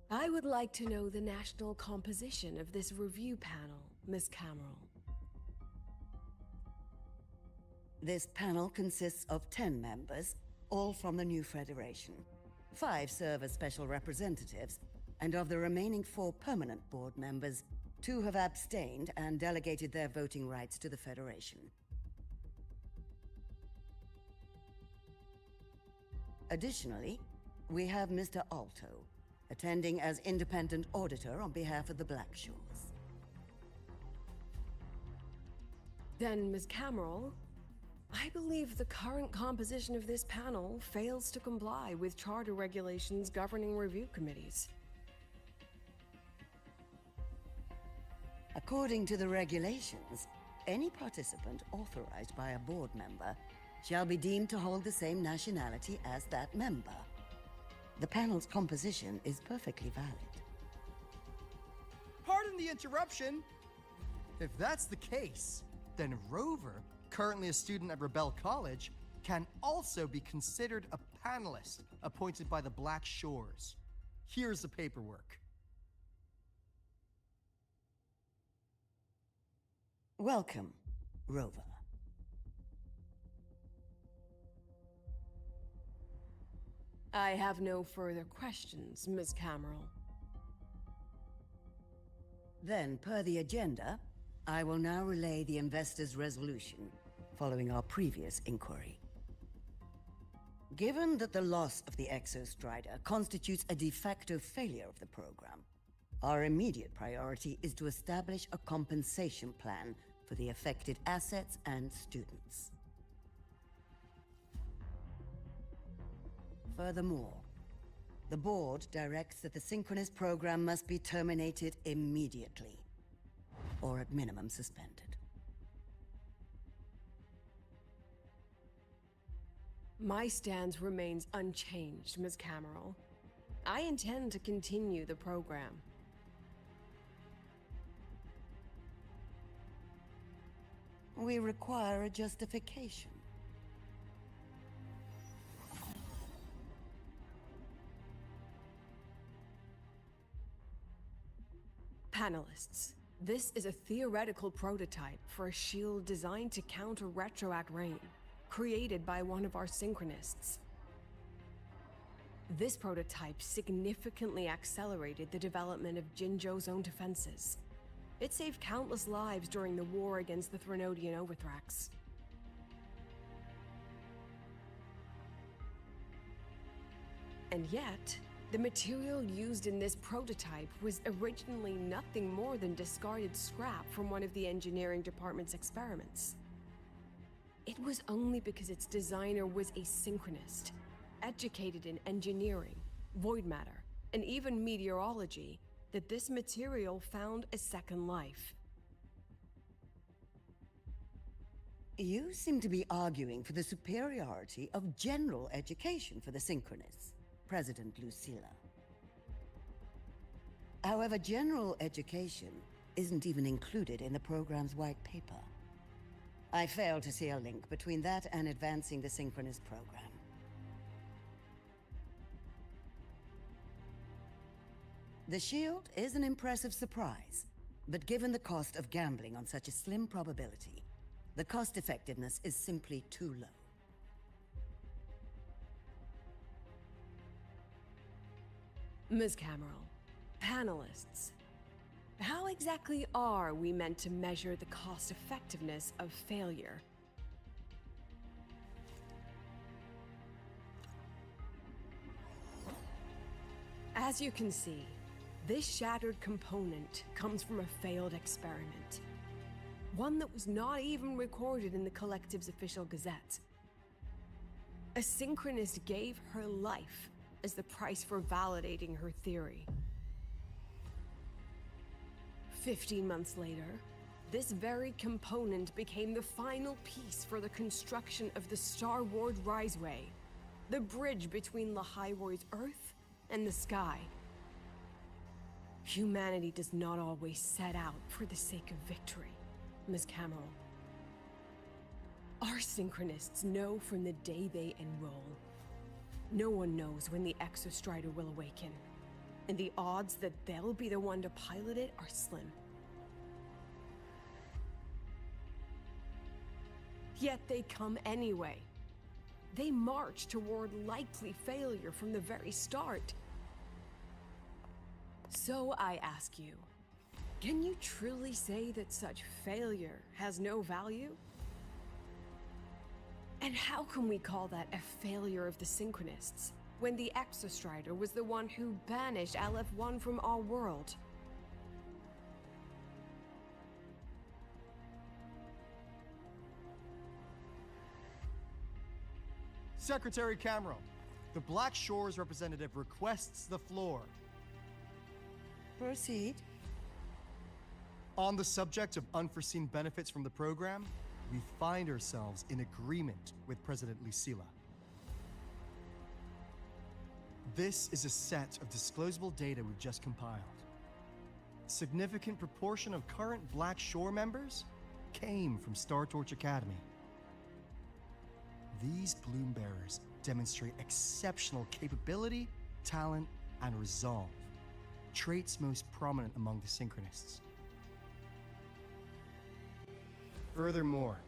I would like to know the national composition of this review panel, Miss Cameron. This panel consists of 10 members, all from the new Federation. 5 serve as special representatives, and of the remaining 4 permanent board members, 2 have abstained and delegated their voting rights to the Federation. Additionally, we have Mr. Alto, attending as independent auditor on behalf of the Black Shores. Then, Ms. Cameron, I believe the current composition of this panel fails to comply with charter regulations governing review committees. According to the regulations, any participant authorized by a board member shall be deemed to hold the same nationality as that member. The panel's composition is perfectly valid. Pardon the interruption. If that's the case, then Rover, currently a student at Rebel College, can also be considered a panelist appointed by the Black Shores. Here's the paperwork. Welcome, Rover. I have no further questions, Ms. Cameron. Then, per the agenda, I will now relay the investors' resolution following our previous inquiry. Given that the loss of the Exostrider constitutes a de facto failure of the program, our immediate priority is to establish a compensation plan for the affected assets and students. Furthermore, the board directs that the Synchronous program must be terminated immediately, or at minimum suspended. My stance remains unchanged, Ms. Cameron. I intend to continue the program. We require a justification. Panelists, this is a theoretical prototype for a shield designed to counter retroact rain, created by one of our synchronists. This prototype significantly accelerated the development of Jinzhou's own defenses. It saved countless lives during the war against the Threnodian Overthrax. And yet, the material used in this prototype was originally nothing more than discarded scrap from one of the engineering department's experiments. It was only because its designer was a synchronist, educated in engineering, void matter, and even meteorology, that this material found a second life. You seem to be arguing for the superiority of general education for the Synchronists, President Lucilla. However, general education isn't even included in the program's white paper. I fail to see a link between that and advancing the Synchronous program. The shield is an impressive surprise, but given the cost of gambling on such a slim probability, the cost-effectiveness is simply too low. Ms. Cameron, panelists, how exactly are we meant to measure the cost-effectiveness of failure? As you can see, this shattered component comes from a failed experiment. One that was not even recorded in the Collective's official gazette. A synchronist gave her life as the price for validating her theory. 15 months later, this very component became the final piece for the construction of the Star Ward Riseway, the bridge between Lahaiwoi's Earth and the sky. Humanity does not always set out for the sake of victory, Ms. Cameron. Our synchronists know from the day they enroll. No one knows when the Exostrider will awaken, and the odds that they'll be the one to pilot it are slim. Yet they come anyway. They march toward likely failure from the very start. So I ask you, can you truly say that such failure has no value? And how can we call that a failure of the Synchronists, when the Exostrider was the one who banished LF1 from our world? Secretary Cameron, the Black Shores representative requests the floor. Proceed. On the subject of unforeseen benefits from the program, we find ourselves in agreement with President Lucilla. This is a set of disclosable data we've just compiled. A significant proportion of current Black Shore members came from Star Torch Academy. These Bloom Bearers demonstrate exceptional capability, talent, and resolve, traits most prominent among the Synchronists. Furthermore,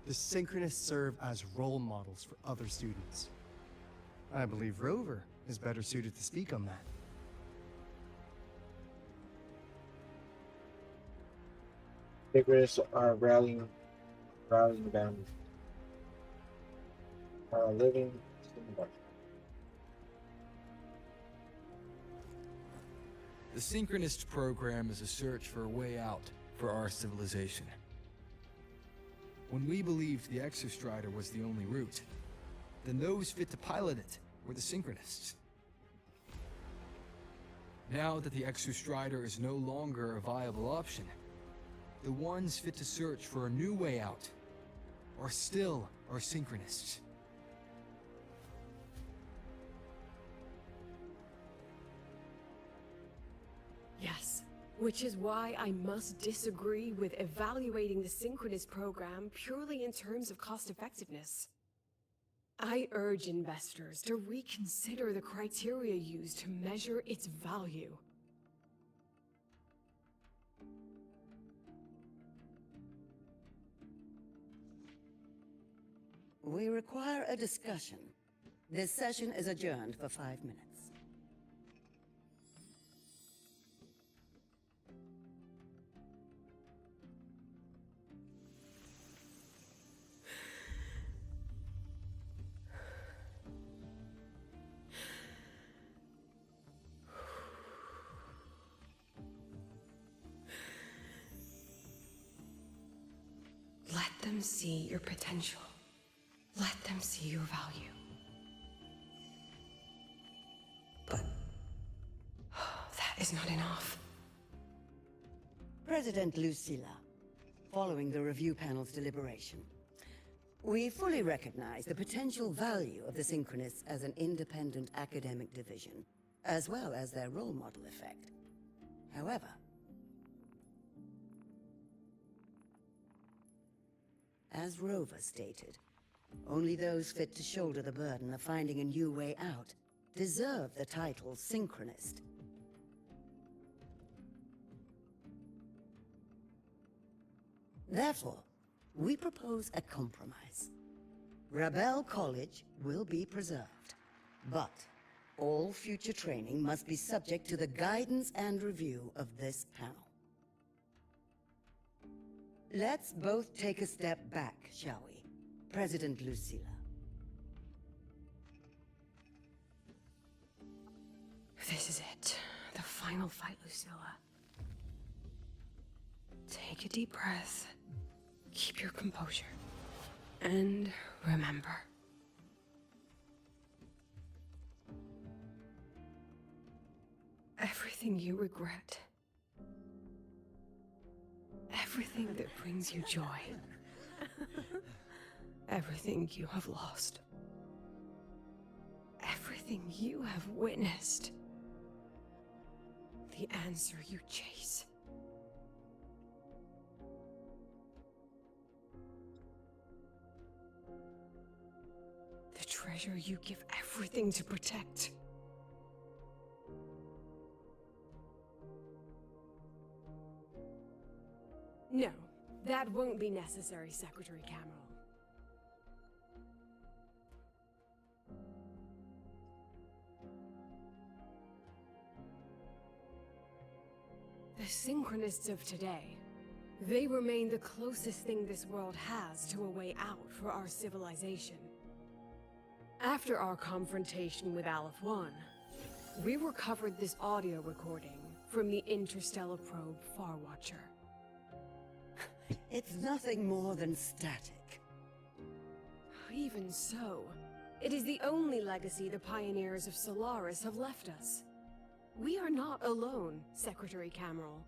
the Synchronists serve as role models for other students. I believe Rover is better suited to speak on that. Synchronists are rallying them. Living. The Synchronist program is a search for a way out for our civilization. When we believed the Exostrider was the only route, then those fit to pilot it were the Synchronists. Now that the Exostrider is no longer a viable option, the ones fit to search for a new way out are still our Synchronists. Yes, which is why I must disagree with evaluating the Synchronist program purely in terms of cost effectiveness. I urge investors to reconsider the criteria used to measure its value. We require a discussion. This session is adjourned for 5 minutes. Let them see your potential. Let them see your value. But that is not enough. President Lucilla, following the review panel's deliberation, we fully recognize the potential value of the Synchronists as an independent academic division, as well as their role model effect. However, as Rover stated, only those fit to shoulder the burden of finding a new way out deserve the title Synchronist. Therefore, we propose a compromise. Rebel College will be preserved, but all future training must be subject to the guidance and review of this panel. Let's both take a step back, shall we? President Lucilla. This is it. The final fight, Lucilla. Take a deep breath. Keep your composure. And remember. Everything you regret. Everything that brings you joy. Everything you have lost. Everything you have witnessed. The answer you chase. The treasure you give everything to protect. No, that won't be necessary, Secretary Cameron. The Synchronists of today, they remain the closest thing this world has to a way out for our civilization. After our confrontation with Aleph 1, we recovered this audio recording from the interstellar probe Farwatcher. It's nothing more than static. Even so, it is the only legacy the pioneers of Solaris have left us. We are not alone, Secretary Cameron.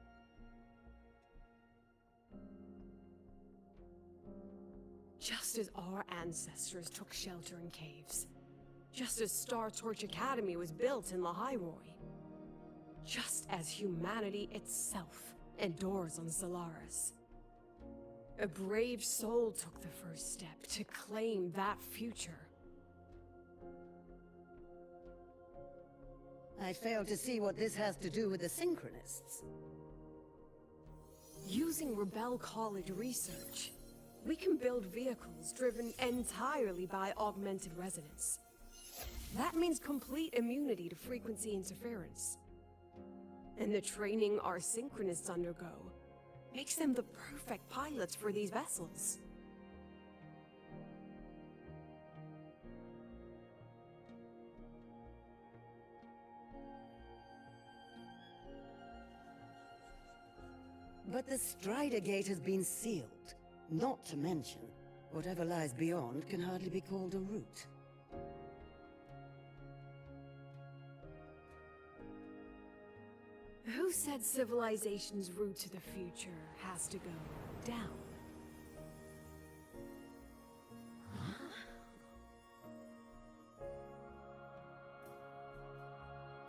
Just as our ancestors took shelter in caves, just as Star Torch Academy was built in Lahairoi, just as humanity itself endures on Solaris, a brave soul took the first step to claim that future. I fail to see what this has to do with the Synchronists. Using Rebel College research, we can build vehicles driven entirely by augmented resonance. That means complete immunity to frequency interference. And the training our synchronists undergo makes them the perfect pilots for these vessels. But the Strider Gate has been sealed. Not to mention, whatever lies beyond can hardly be called a route. Who said civilization's route to the future has to go down?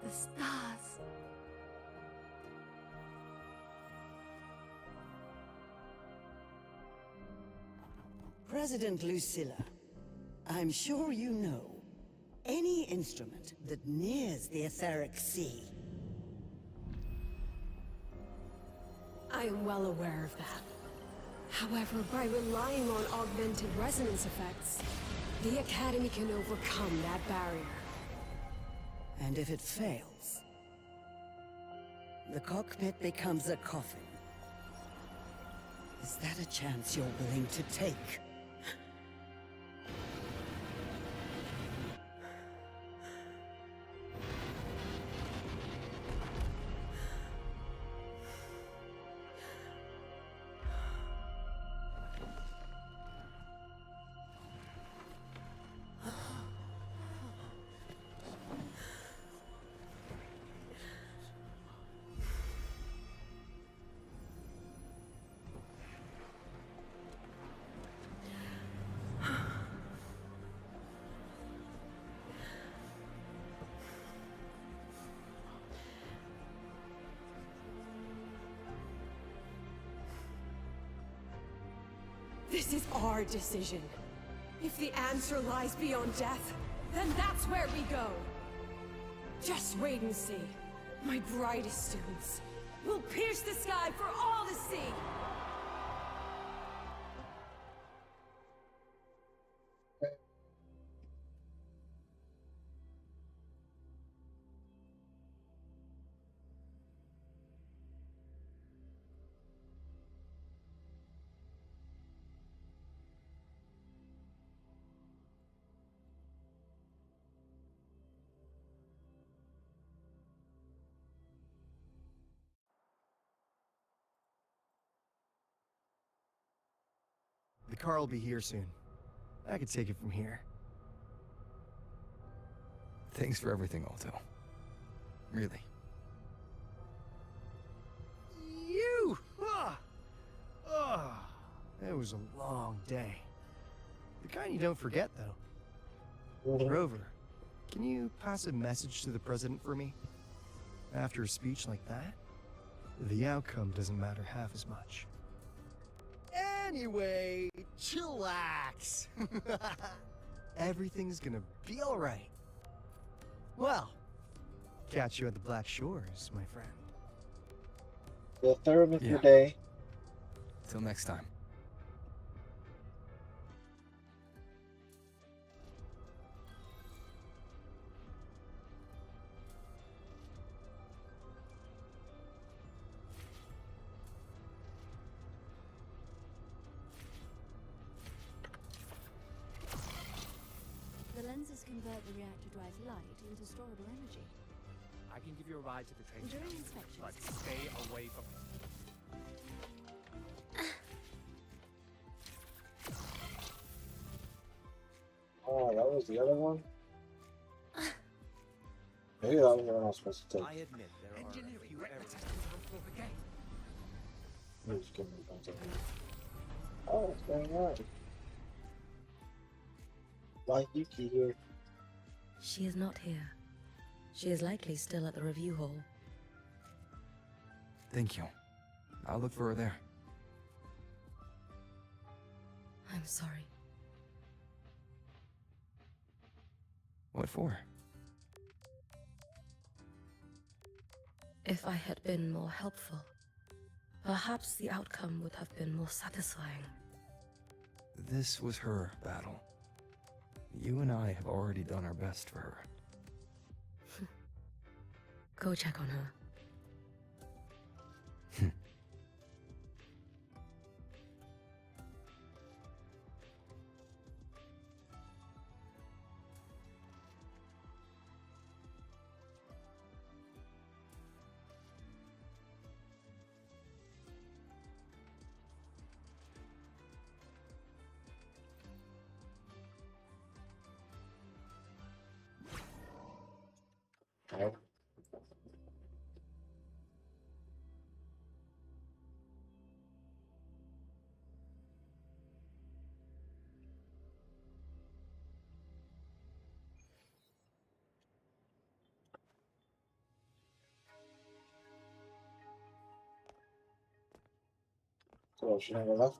The stars. President Lucilla, I'm sure you know, any instrument that nears the etheric sea. I am well aware of that. However, by relying on augmented resonance effects, the Academy can overcome that barrier. And if it fails, the cockpit becomes a coffin. Is that a chance you're willing to take? This is our decision. If the answer lies beyond death, then that's where we go. Just wait and see. My brightest students will pierce the sky for all to see. The car will be here soon. I could take it from here. Thanks for everything, Alto. Really. You! It was a long day. The kind you don't forget, though. Rover, can you pass a message to the president for me? After a speech like that, the outcome doesn't matter half as much. Anyway, chillax. Everything's gonna be alright. Well, catch you at the Black Shores, my friend. The third of Yeah. your day. Till next time. The lenses convert the reactor drive's light into storable energy. I can give you a ride to the train During station, inspections. but stay away from... Oh, that was the other one? Maybe that was the one I was supposed to take. I admit there are a few errors. Just give me a bunch of them. Oh, what's going on? Why Yuki here? She is not here. She is likely still at the review hall. Thank you. I'll look for her there. I'm sorry. What for? If I had been more helpful, perhaps the outcome would have been more satisfying. This was her battle. You and I have already done our best for her. Go check on her. Okay. So she never left.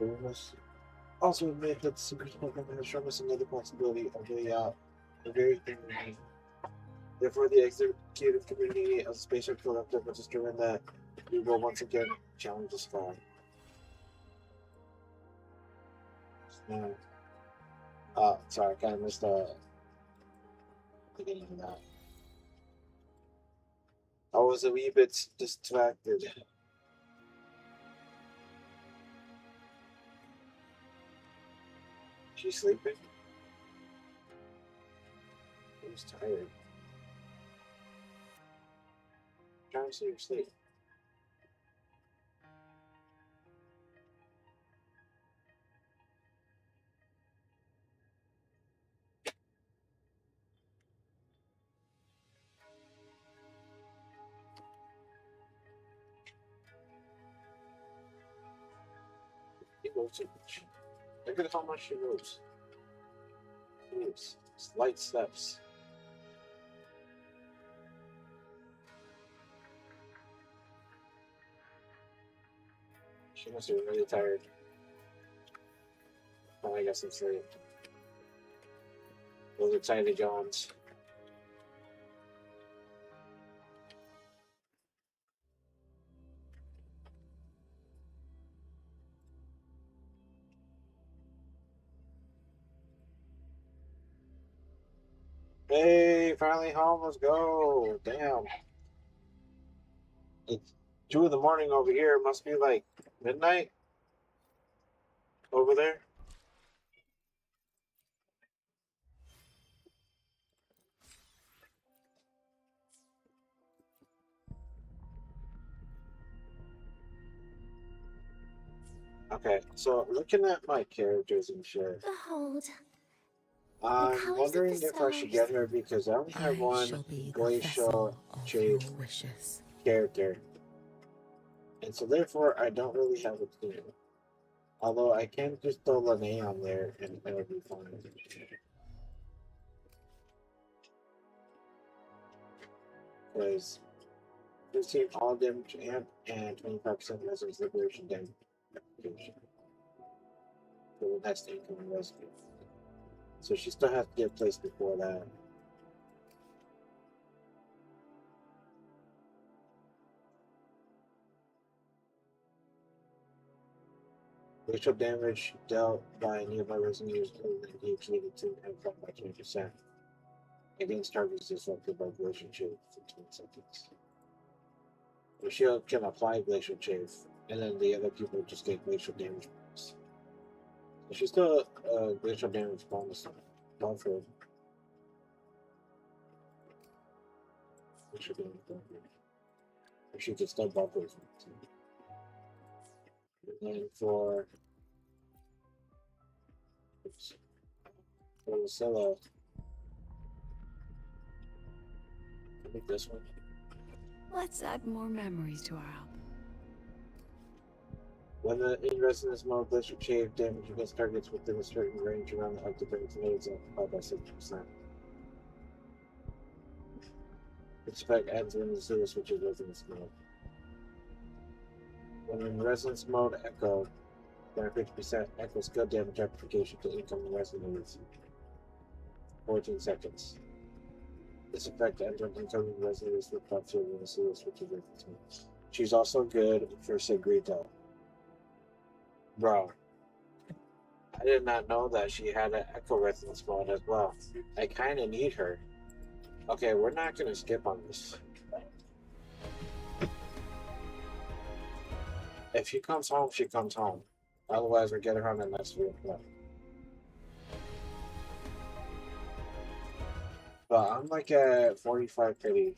We must also admit that the secret program has shown us another possibility of the very thing we need. Therefore, the executive committee of the Spaceship Collective has determined that we will once again challenge the sky. Sorry, I kind of missed the beginning of that. I was a wee bit distracted. She's sleeping? I was tired. Trying to see her sleep. He moves too much. Look at how much she moves. She moves. Slight steps. She must be really tired. Oh, I guess it's late. Those are tiny Johns. Hey, finally home. Let's go. Damn. It's 2 in the morning over here. It must be like midnight over there. Okay, so looking at my characters and shit, Behold. I'm wondering if I should get her because I only have one glacial shape character. And so therefore I don't really have a team. Although I can just throw Lene on there and it would be fine. Because 15 all damage amp and 25% resistance liberation damage. For the next incoming rescue. So she still has to get placed before that. Glacial damage dealt by nearby resonates indicated to influx by 20%. Against targets disrupted by glacial chafe for 20 seconds. The shield can apply glacial chafe, and then the other people just get glacial damage bonus. So she's still a glacial damage bonus buff her. She can step backwards. And then for Lucilla, I think this one. Let's add more memories to our album. When the in resonance mode lets you shave damage against targets within a certain range around the active nodes amplified by 60%. This effect adds when the Lucilla switches resonance mode. When in resonance mode echo, 50% echo skill damage amplification to incoming resonance. 14 seconds. This effect ends when incoming resonance with buffs when the Lucilla switches resonance mode. She's also good for Segrito. Bro, I did not know that she had an echo resonance mode as well. I kind of need her. Okay, we're not going to skip on this. If she comes home, she comes home. Otherwise, we're getting her on the next video. But I'm like at 45 pity.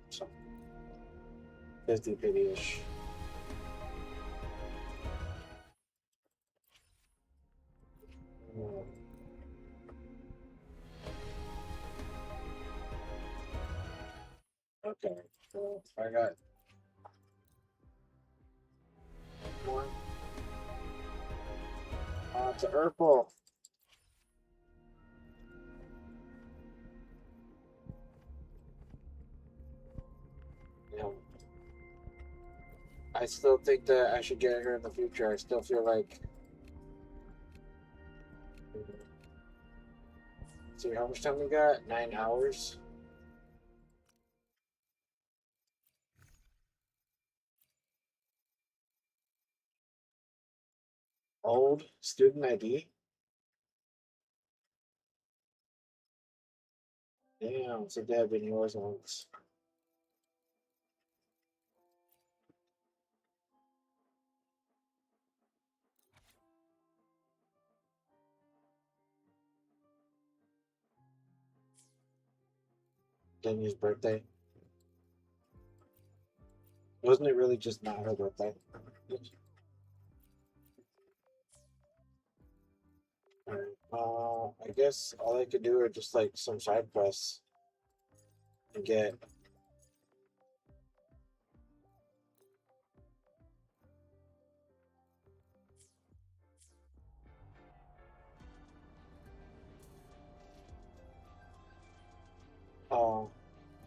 So 50 pity-ish. Okay, so I got one. It's an Urkel. Yeah. I still think that I should get her in the future. I still feel like. See how much time we got? 9 hours. Old student ID. Damn, so they have been yours once. Daniel's birthday. Wasn't it really just not her birthday? Alright, I guess all I could do are just like some side quests and get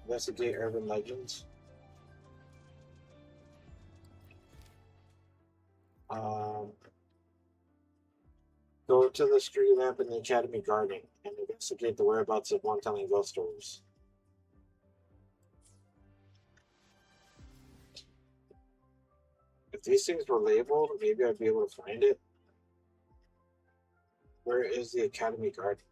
investigate urban legends. Go to the street lamp in the Academy Garden and investigate the whereabouts of one telling ghost stories. If these things were labeled, maybe I'd be able to find it. Where is the Academy Garden?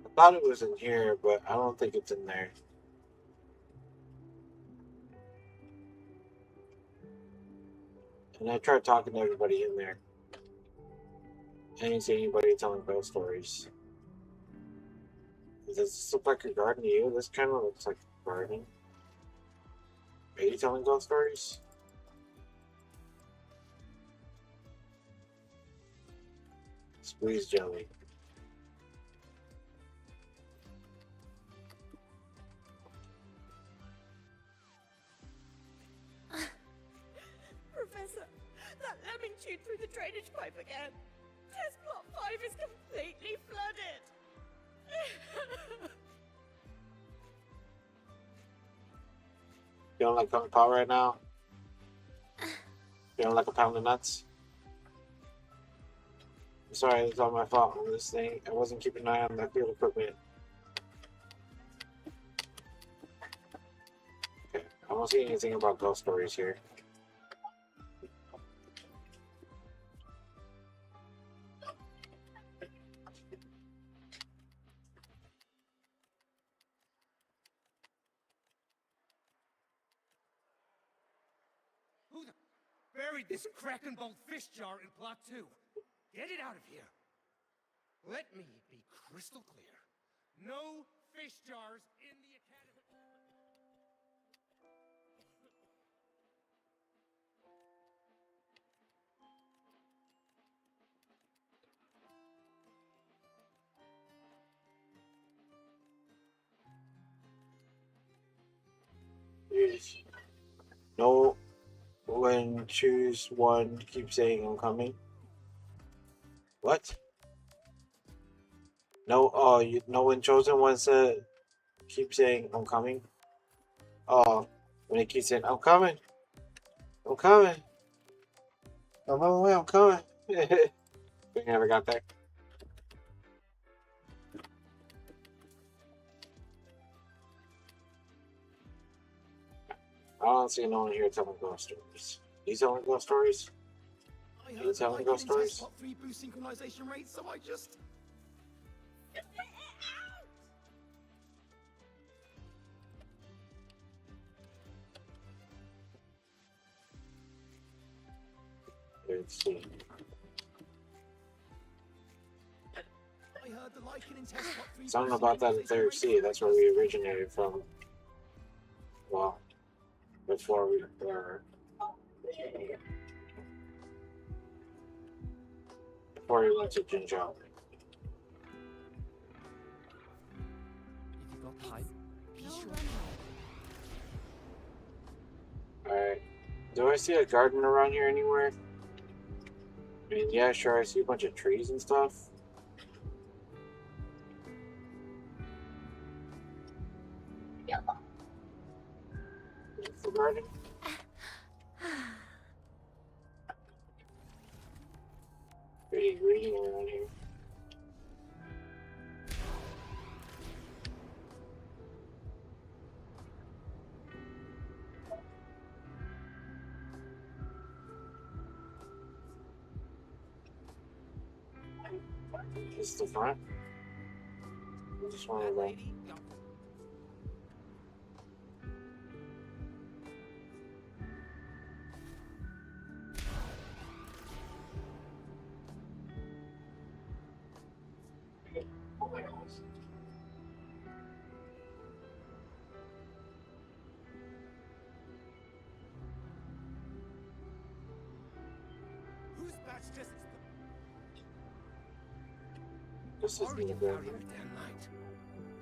I thought it was in here, but I don't think it's in there. And I tried talking to everybody in there. I didn't see anybody telling ghost stories. Does this look like a garden to you? This kind of looks like a garden. Are you telling ghost stories? Squeeze jelly. Professor, that lemon chewed through the drainage pipe again. Test plot 5 is completely flooded. You don't like coming power right now? Feeling like a pound of nuts. I'm sorry, it's all my fault on this thing. I wasn't keeping an eye on that field equipment. Okay, I don't see anything about ghost stories here. Who the buried this crack and bolt fish jar in plot 2? Get it out of here. Let me be crystal clear. No fish jars in the academy. Jeez. No one choose one, keep saying I'm coming. What? No, oh, no one chosen one said, keep saying I'm coming. Oh, when they keep saying I'm coming, I'm coming, I'm on my way, I'm coming. We never got there. I don't see no one here telling ghost stories. You telling ghost stories? I You heard that telling I ghost can test stories? Part 3 boost synchronization rates, so I just... Let's see. I heard the Lycan in test Part 3 Something boost about that in synchronization third rates, C. That's where we originated from. Well, before we were. Before we went to Jinzhou. If you got time, be sure. Alright. Do I see a garden around here anywhere? I mean, yeah, sure, I see a bunch of trees and stuff. It's the garden. Pretty green around here. This is the front. I just want to go. Whose batch just... This is Sorry the about garden. it, damn night.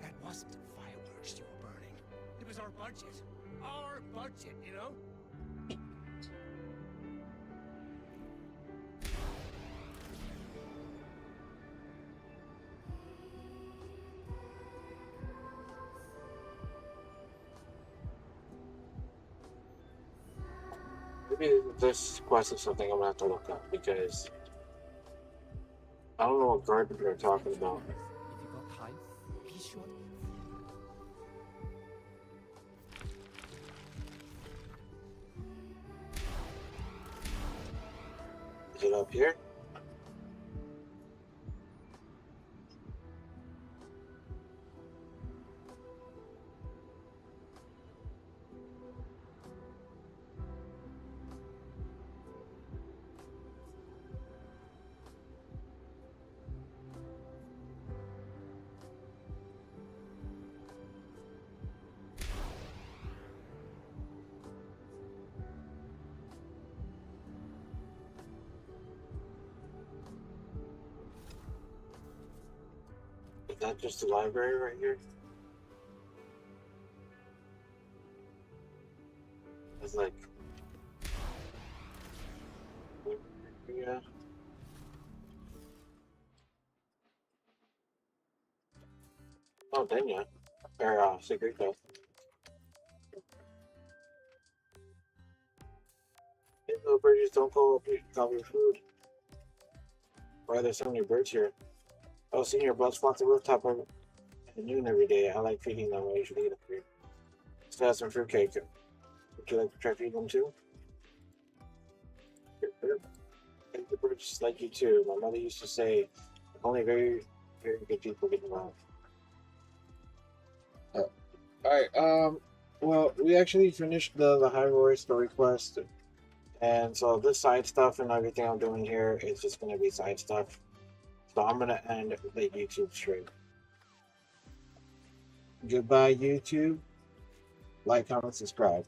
That wasn't fireworks you were burning. It was our budget. Our budget, you know? Maybe this quest is something I'm gonna have to look up because I don't know what garden they're talking about. If you got time, be sure. Is it up here? Is that just the library right here? It's like... Yeah. Oh, dang ya. Or, secret though. Little birds don't call your food. Why are there so many birds here? I was seeing your bugs flock the rooftop at noon every day. I like feeding them. I usually eat them here. Still have some fruitcake. Would you like to try feeding them too? I think the birds just like you too. My mother used to say, only very, very good people get involved. Alright, well, we actually finished the High Roy story quest. And so this side stuff and everything I'm doing here is just going to be side stuff. So I'm going to end the YouTube stream. Goodbye, YouTube. Like, comment, subscribe.